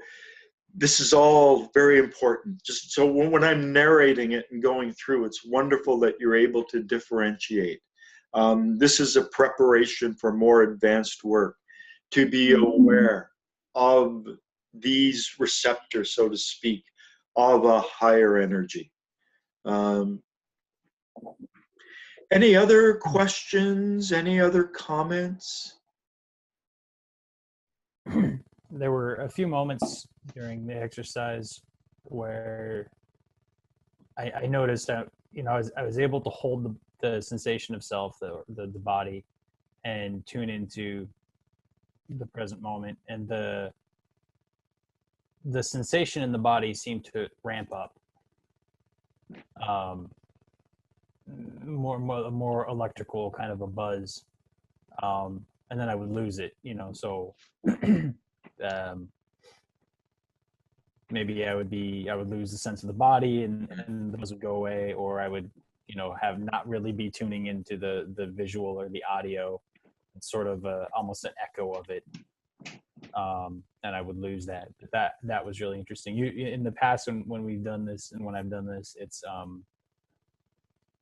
this is all very important. Just so when I'm narrating it and going through, it's wonderful that you're able to differentiate. This is a preparation for more advanced work, to be aware of these receptors, so to speak, of a higher energy. Any other questions? Any other comments? There were a few moments during the exercise where I noticed that I was able to hold the sensation of self, the body, and tune into the present moment, and the sensation in the body seemed to ramp up. More electrical, kind of a buzz, and then I would lose it. So maybe I would lose the sense of the body, and the buzz would go away, or I would have not really be tuning into the visual or the audio. It's sort of almost an echo of it. And I would lose that. But that was really interesting. In the past, when we've done this, and when I've done this,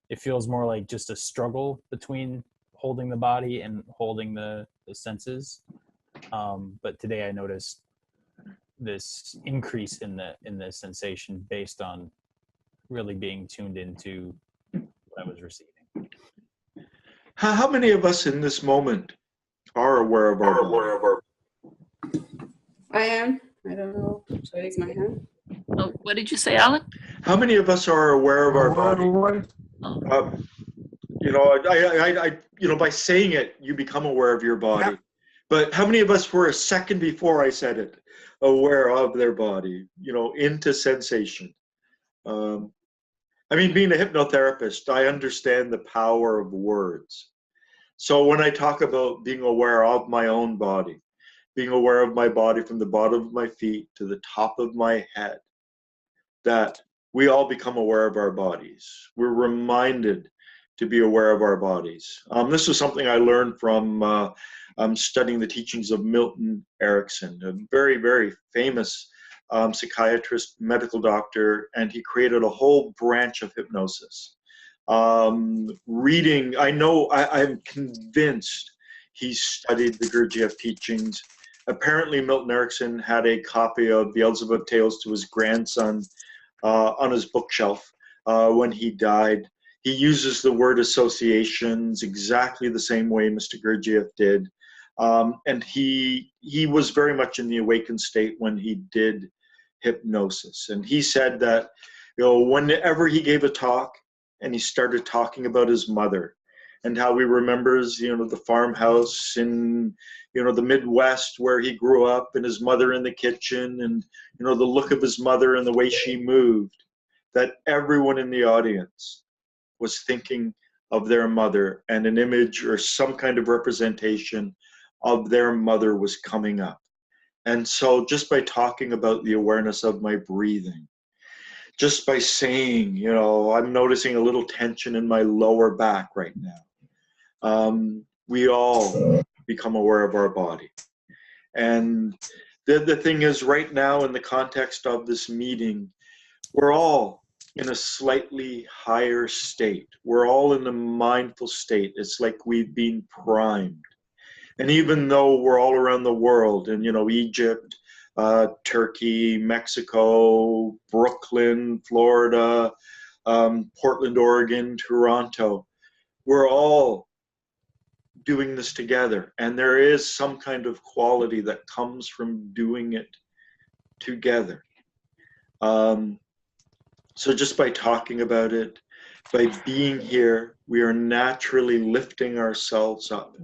it feels more like just a struggle between holding the body and holding the senses. But today I noticed this increase in the sensation based on really being tuned into what I was receiving. How many of us in this moment are aware of our body? I am. I don't know. Should I raise my hand? Oh, what did you say, Alan? How many of us are aware of our body? Oh. By saying it, you become aware of your body. Yeah. But how many of us were a second before I said it, aware of their body, into sensation? Being a hypnotherapist, I understand the power of words. So when I talk about being aware of my own body, being aware of my body from the bottom of my feet to the top of my head, that we all become aware of our bodies. We're reminded to be aware of our bodies. This was something I learned from studying the teachings of Milton Erickson, a very, very famous psychiatrist, medical doctor, and he created a whole branch of hypnosis. I'm convinced he studied the Gurdjieff teachings. Apparently, Milton Erickson had a copy of the Beelzebub Tales to his grandson on his bookshelf when he died. He uses the word associations exactly the same way Mr. Gurdjieff did. And he was very much in the awakened state when he did hypnosis. And he said that, whenever he gave a talk and he started talking about his mother and how he remembers, the farmhouse in, the Midwest where he grew up, and his mother in the kitchen, and, the look of his mother and the way she moved, that everyone in the audience was thinking of their mother, and an image or some kind of representation of their mother was coming up. And so just by talking about the awareness of my breathing, just by saying, I'm noticing a little tension in my lower back right now, we all become aware of our body. And the thing is, right now in the context of this meeting, we're all in a slightly higher state. We're all in a mindful state. It's like we've been primed. And even though we're all around the world, and Egypt, Turkey, Mexico, Brooklyn, Florida, Portland, Oregon, Toronto, we're all doing this together. And there is some kind of quality that comes from doing it together. So just by talking about it, by being here, we are naturally lifting ourselves up.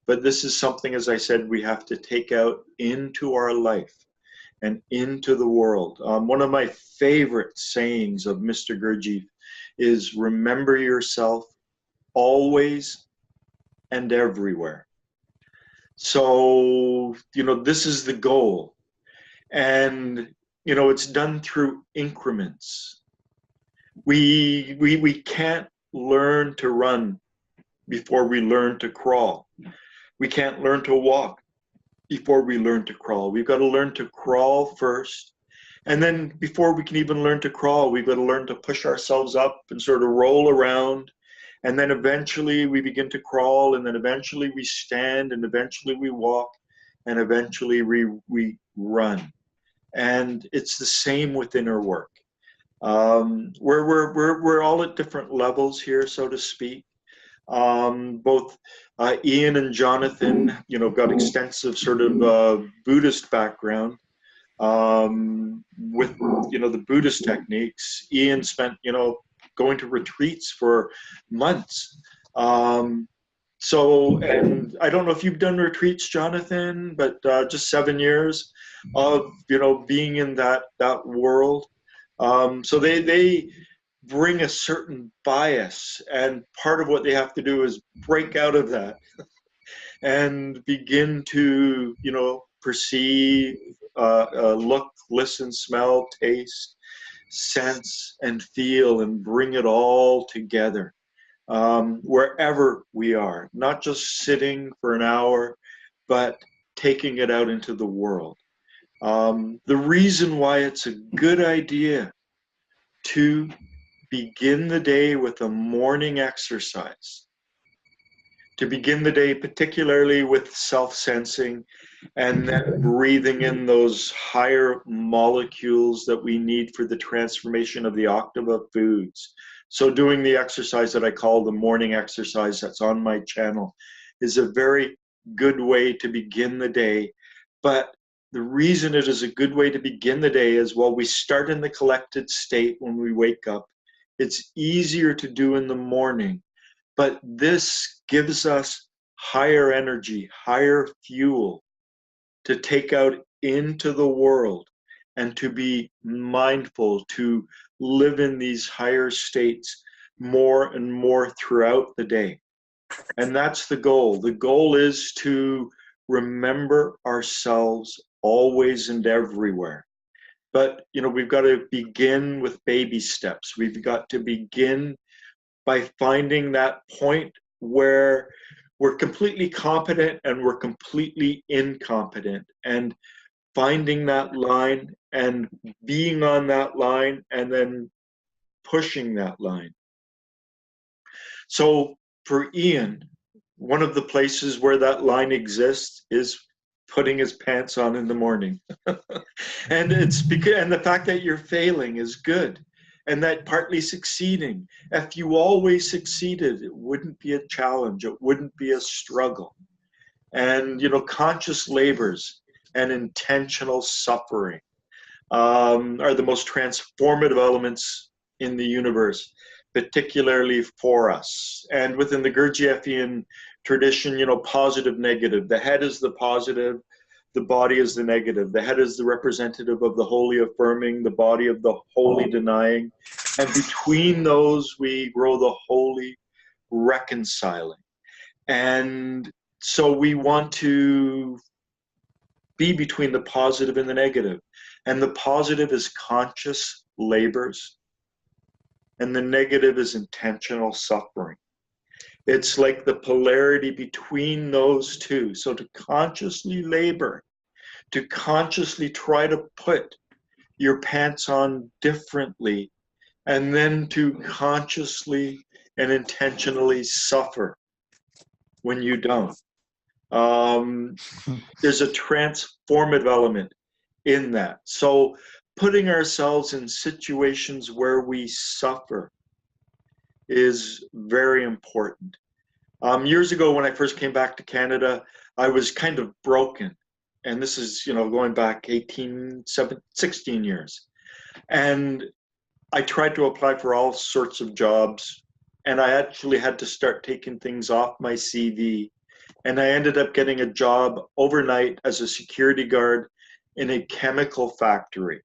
But this is something, as I said, we have to take out into our life and into the world. One of my favorite sayings of Mr. Gurdjieff is, remember yourself always and everywhere. So, this is the goal. And, it's done through increments. We can't learn to run before we learn to crawl. We can't learn to walk before we learn to crawl. We've got to learn to crawl first. And then before we can even learn to crawl, we've got to learn to push ourselves up and sort of roll around. And then eventually we begin to crawl, and then eventually we stand, and eventually we walk, and eventually we run. And it's the same with inner work. We're all at different levels here, so to speak. Both Ian and Jonathan, got extensive sort of Buddhist background with, the Buddhist techniques. Ian spent, going to retreats for months. So, and I don't know if you've done retreats, Jonathan, but just 7 years of, being in that world. So they bring a certain bias, and part of what they have to do is break out of that and begin to, perceive, look, listen, smell, taste, sense, and feel, and bring it all together, wherever we are, not just sitting for an hour, but taking it out into the world. The reason why it's a good idea to begin the day with a morning exercise, to begin the day particularly with self-sensing, and then breathing in those higher molecules that we need for the transformation of the octave of foods. So doing the exercise that I call the morning exercise that's on my channel is a very good way to begin the day. But the reason it is a good way to begin the day is, while we start in the collected state when we wake up, it's easier to do in the morning. But this gives us higher energy, higher fuel to take out into the world and to be mindful, to live in these higher states more and more throughout the day. And that's the goal. The goal is to remember ourselves always and everywhere. But, we've got to begin with baby steps. We've got to begin by finding that point where we're completely competent and we're completely incompetent, and finding that line and being on that line and then pushing that line. So for Ian, one of the places where that line exists is putting his pants on in the morning. And the fact that you're failing is good. And that partly succeeding. If you always succeeded, it wouldn't be a challenge. It wouldn't be a struggle. And, conscious labors and intentional suffering are the most transformative elements in the universe, particularly for us. And within the Gurdjieffian tradition, positive, negative. The head is the positive, the body is the negative. The head is the representative of the holy affirming, the body of the holy denying. And between those, we grow the holy reconciling. And so we want to be between the positive and the negative. And the positive is conscious labors, and the negative is intentional suffering. It's like the polarity between those two. So to consciously labor, to consciously try to put your pants on differently, and then to consciously and intentionally suffer when you don't. There's a transformative element in that. So putting ourselves in situations where we suffer is very important. Years ago, when I first came back to Canada, I was kind of broken. And this is, going back 16 years. And I tried to apply for all sorts of jobs. And I actually had to start taking things off my CV. And I ended up getting a job overnight as a security guard in a chemical factory.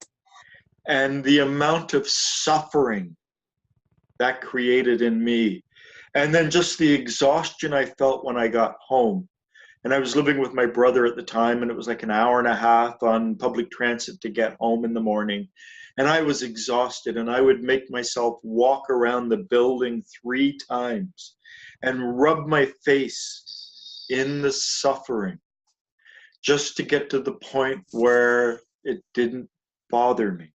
And the amount of suffering that created in me, and then just the exhaustion I felt when I got home. And I was living with my brother at the time, and it was like an hour and a half on public transit to get home in the morning. And I was exhausted, and I would make myself walk around the building 3 times and rub my face in the suffering just to get to the point where it didn't bother me.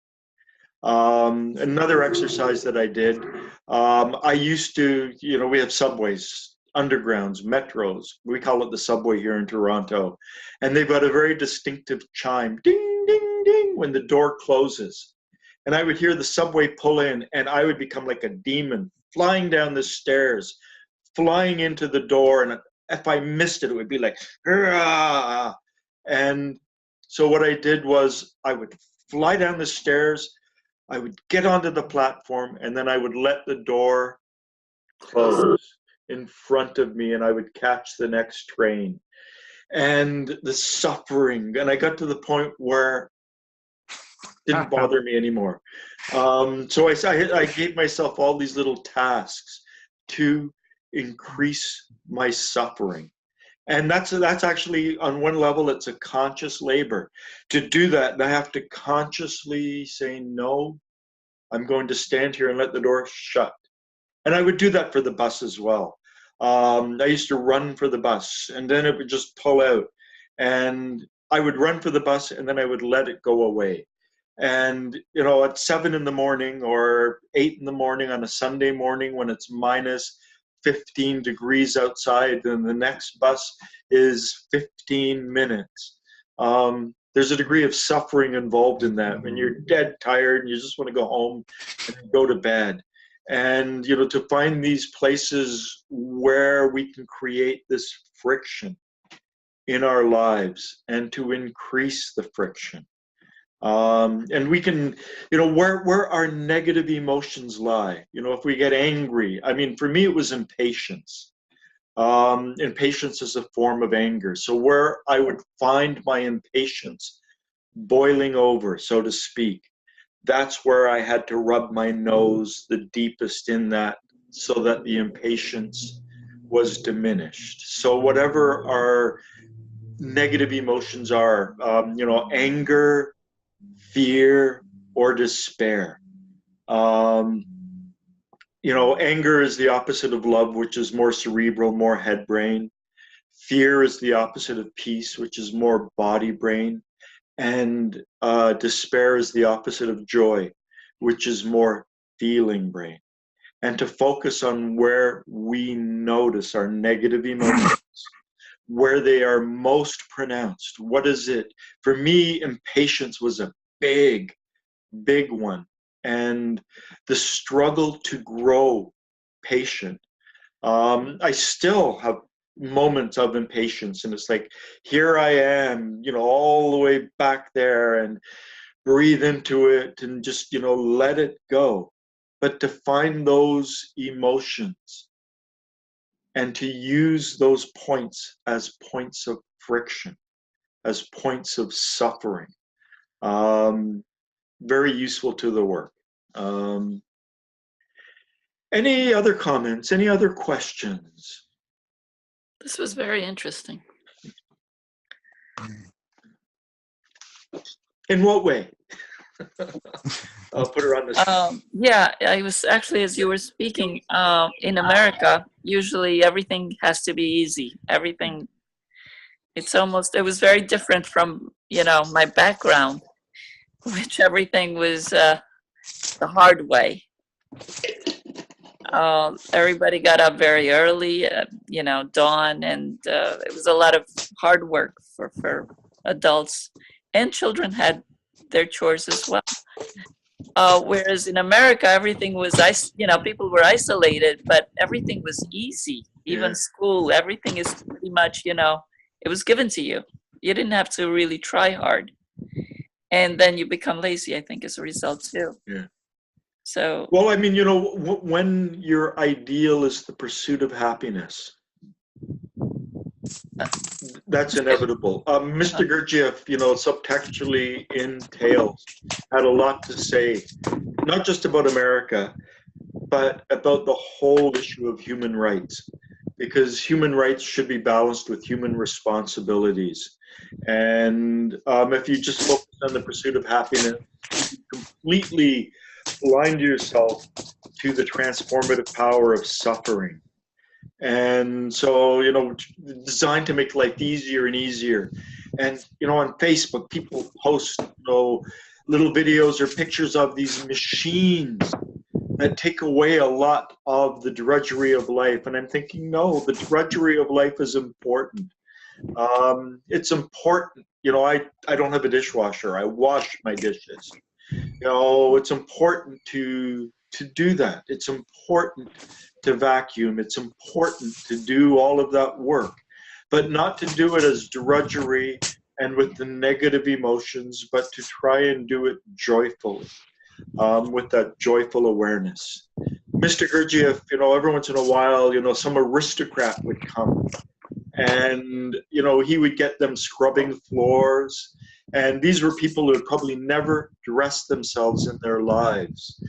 Another exercise that I did, I used to, we have subways, undergrounds, metros. We call it the subway here in Toronto. And they've got a very distinctive chime, ding, ding, ding, when the door closes. And I would hear the subway pull in, and I would become like a demon, flying down the stairs, flying into the door. And if I missed it, it would be like, hurrah! And so what I did was I would fly down the stairs, I would get onto the platform, and then I would let the door close. in front of me and I would catch the next train. And the suffering, and I got to the point where it didn't bother me anymore. So I gave myself all these little tasks to increase my suffering. And that's actually, on one level, it's a conscious labor. To do that, I have to consciously say, no, I'm going to stand here and let the door shut. And I would do that for the bus as well. I used to run for the bus, and then it would just pull out. And I would run for the bus, and then I would let it go away. And, you know, at 7 in the morning or 8 in the morning on a Sunday morning when it's minus 15 degrees outside, and the next bus is 15 minutes. There's a degree of suffering involved in that when you're dead tired and you just want to go home and go to bed. And, you know, to find these places where we can create this friction in our lives and to increase the friction. And we can, you know, where our negative emotions lie. You know, if we get angry, I mean, for me, it was impatience. Impatience is a form of anger. So where I would find my impatience boiling over, so to speak, that's where I had to rub my nose the deepest in that so that the impatience was diminished. So whatever our negative emotions are, you know, anger, fear, or despair. You know, anger is the opposite of love, which is more cerebral, more head brain. Fear is the opposite of peace, which is more body brain. And despair is the opposite of joy, which is more feeling brain. And to focus on where we notice our negative emotions, where they are most pronounced. What is it? For me, impatience was a big one. And the struggle to grow patient. I still have moments of impatience, and it's like, here I am, you know, all the way back there, and breathe into it and just, you know, let it go. But to find those emotions and to use those points as points of friction, as points of suffering, very useful to the work. Any other comments? Any other questions? This was very interesting. In what way? I'll put her on the spot. Yeah, I was actually, as you were speaking, in America, usually everything has to be easy. Everything, it was very different from, you know, my background, which everything was the hard way. Everybody got up very early, you know, dawn, and it was a lot of hard work for adults, and children had their chores as well. Whereas in America, everything was, you know, people were isolated, but everything was easy. Even school, everything is pretty much, you know, it was given to you. You didn't have to really try hard. And then you become lazy, I think, as a result too. Yeah. So. Well, I mean, you know, when your ideal is the pursuit of happiness, that's inevitable. Mr. Gurdjieff, you know, subtextually in Tales, had a lot to say, not just about America, but about the whole issue of human rights, because human rights should be balanced with human responsibilities. And if you just focus on the pursuit of happiness, you completely blind yourself to the transformative power of suffering. And so, you know, designed to make life easier and easier. And, you know, on Facebook, people post, you know, little videos or pictures of these machines that take away a lot of the drudgery of life. And I'm thinking, no, the drudgery of life is important. It's important. You know, I don't have a dishwasher. I wash my dishes. You know, it's important to do that. It's important to vacuum. It's important to do all of that work, but not to do it as drudgery and with the negative emotions, but to try and do it joyfully, with that joyful awareness. Mr. Gurdjieff, every once in a while, some aristocrat would come, and he would get them scrubbing floors, and these were people who had probably never dressed themselves in their lives,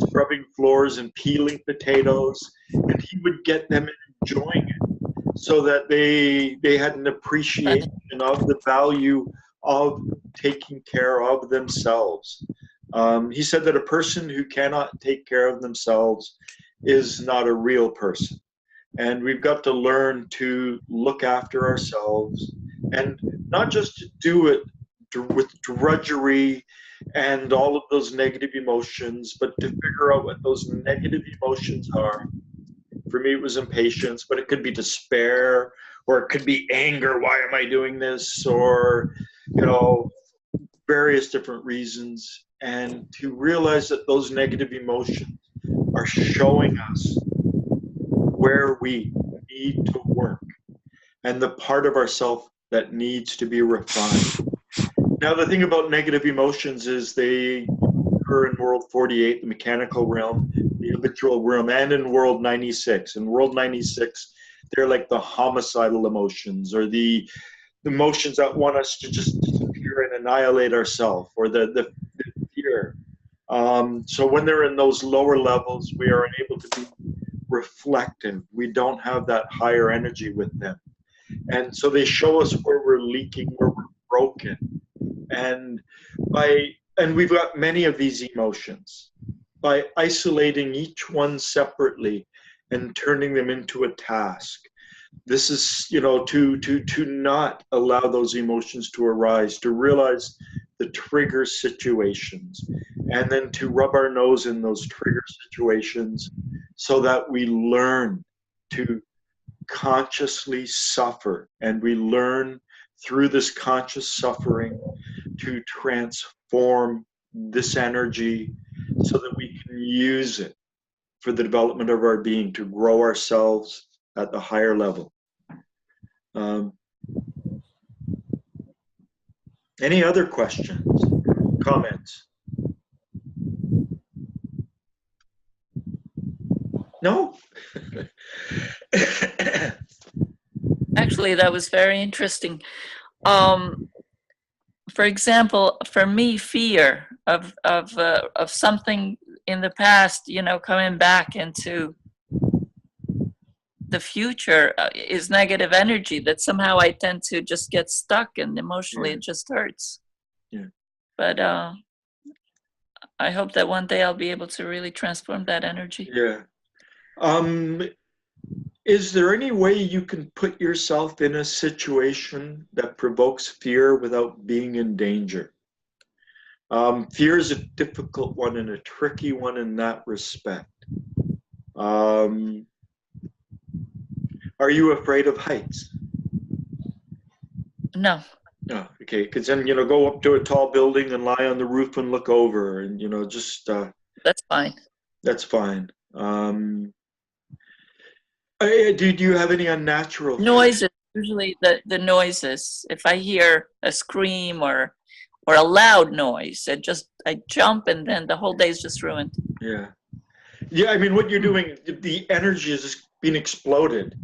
scrubbing floors and peeling potatoes, and he would get them enjoying it so that they had an appreciation of the value of taking care of themselves. He said that a person who cannot take care of themselves is not a real person. And we've got to learn to look after ourselves, and not just to do it with drudgery and all of those negative emotions, but to figure out what those negative emotions are. For me, it was impatience, but it could be despair, or it could be anger. Why am I doing this? Or, various different reasons. And to realize that those negative emotions are showing us where we need to work and the part of ourself that needs to be refined. Now, the thing about negative emotions is they occur in world 48, the mechanical realm, the habitual realm, and in world 96. In world 96, they're like the homicidal emotions, or the emotions that want us to just disappear and annihilate ourselves, or the fear. So when they're in those lower levels, we are unable to be reflective. We don't have that higher energy with them. And so they show us where we're leaking, where we're broken. And we've got many of these emotions. By isolating each one separately and turning them into a task, this is, to not allow those emotions to arise, to realize the trigger situations, and then to rub our nose in those trigger situations so that we learn to consciously suffer, and we learn through this conscious suffering to transform this energy so that we can use it for the development of our being, to grow ourselves at the higher level. Any other questions, comments? No? Actually, that was very interesting. For example, for me, fear of something in the past, coming back into the future is negative energy that somehow I tend to just get stuck, and emotionally it just hurts. Yeah. But I hope that one day I'll be able to really transform that energy. Yeah. Is there any way you can put yourself in a situation that provokes fear without being in danger? Fear is a difficult one and a tricky one in that respect. Are you afraid of heights? No. No, okay, because then, go up to a tall building and lie on the roof and look over, and, just... That's fine. That's fine. Do you have any unnatural noises? Usually the noises. If I hear a scream or a loud noise, I jump, and then the whole day is just ruined. Yeah. I mean, what you're doing, the energy is just being exploded.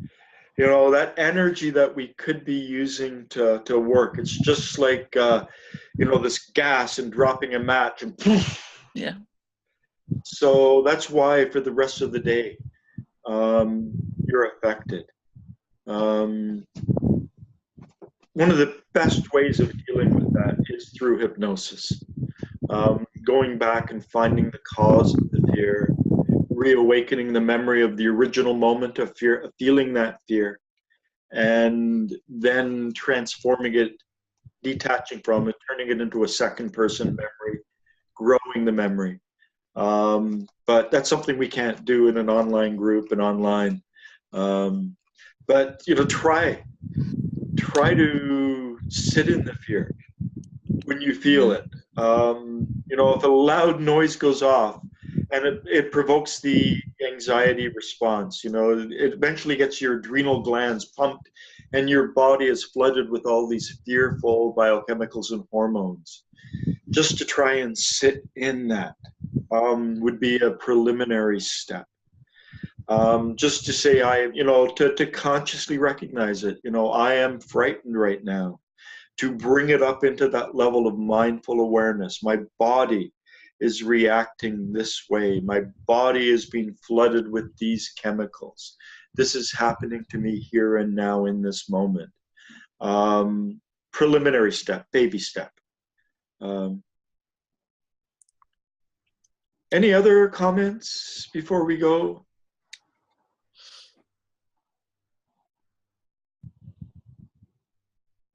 That energy that we could be using to work. It's just like, this gas and dropping a match and poof. Yeah. So that's why for the rest of the day, you're affected. One of the best ways of dealing with that is through hypnosis. Going back and finding the cause of the fear, reawakening the memory of the original moment of fear, of feeling that fear, and then transforming it, detaching from it, turning it into a second person memory, growing the memory. But that's something we can't do in an online group and online. But try to sit in the fear when you feel it. If a loud noise goes off and it provokes the anxiety response, it eventually gets your adrenal glands pumped and your body is flooded with all these fearful biochemicals and hormones. Just to try and sit in that would be a preliminary step. Just to say, to consciously recognize it, I am frightened right now, to bring it up into that level of mindful awareness. My body is reacting this way. My body is being flooded with these chemicals. This is happening to me here and now in this moment. Preliminary step, baby step. Any other comments before we go?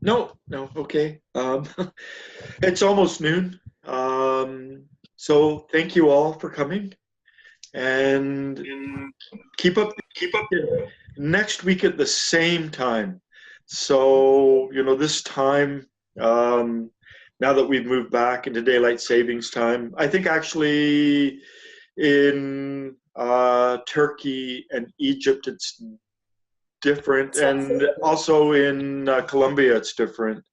No, okay. It's almost noon. So thank you all for coming, and keep up next week at the same time. So, this time, now that we've moved back into daylight savings time, I think actually in Turkey and Egypt, it's different, and also in Colombia, it's different.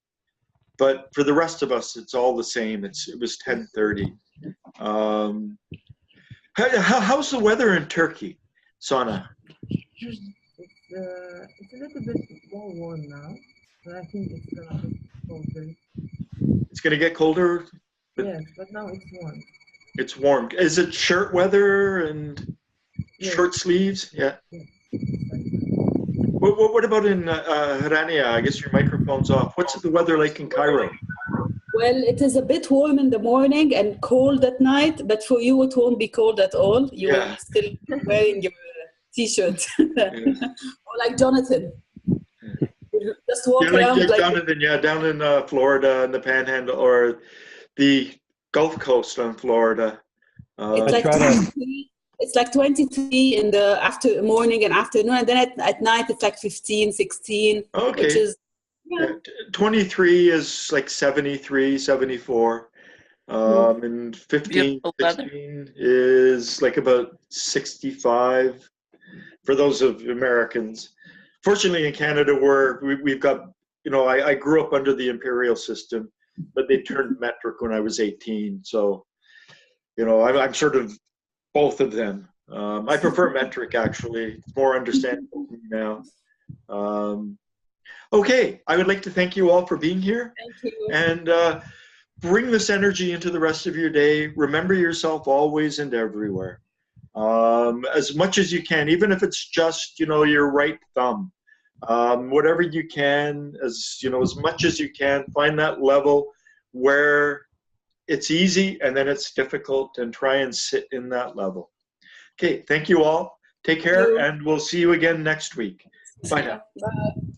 But for the rest of us, it's all the same. It was 10:30. How's the weather in Turkey, Sana? It's a little bit more warm now, but I think it's gonna get colder. It's gonna get colder? Yes, but now it's warm. It's warm. Is it shirt weather and short sleeves? Yeah. Yes. What about in Harania? I guess your microphone's off. What's the weather like in Cairo? Well, it is a bit warm in the morning and cold at night, but for you it won't be cold at all. You Yeah. are still wearing your t-shirt. Or like Jonathan. You just walk around like Jonathan, down in Florida in the Panhandle or the Gulf Coast on Florida. it's like 23, it's like 23 in the morning and afternoon, and then at night it's like 15, 16, Okay. which is 23 is like 73, 74. And 15, 16 is like about 65 for those of Americans. Fortunately, in Canada, we've got, I grew up under the imperial system, but they turned metric when I was 18. So, I'm sort of both of them. I prefer metric, actually. It's more understandable to me now. Okay, I would like to thank you all for being here. Thank you. And bring this energy into the rest of your day. Remember yourself always and everywhere. As much as you can, even if it's just, your right thumb. Whatever you can, as much as you can, find that level where it's easy and then it's difficult, and try and sit in that level. Okay, thank you all. Take care, and we'll see you again next week. Bye now. Bye.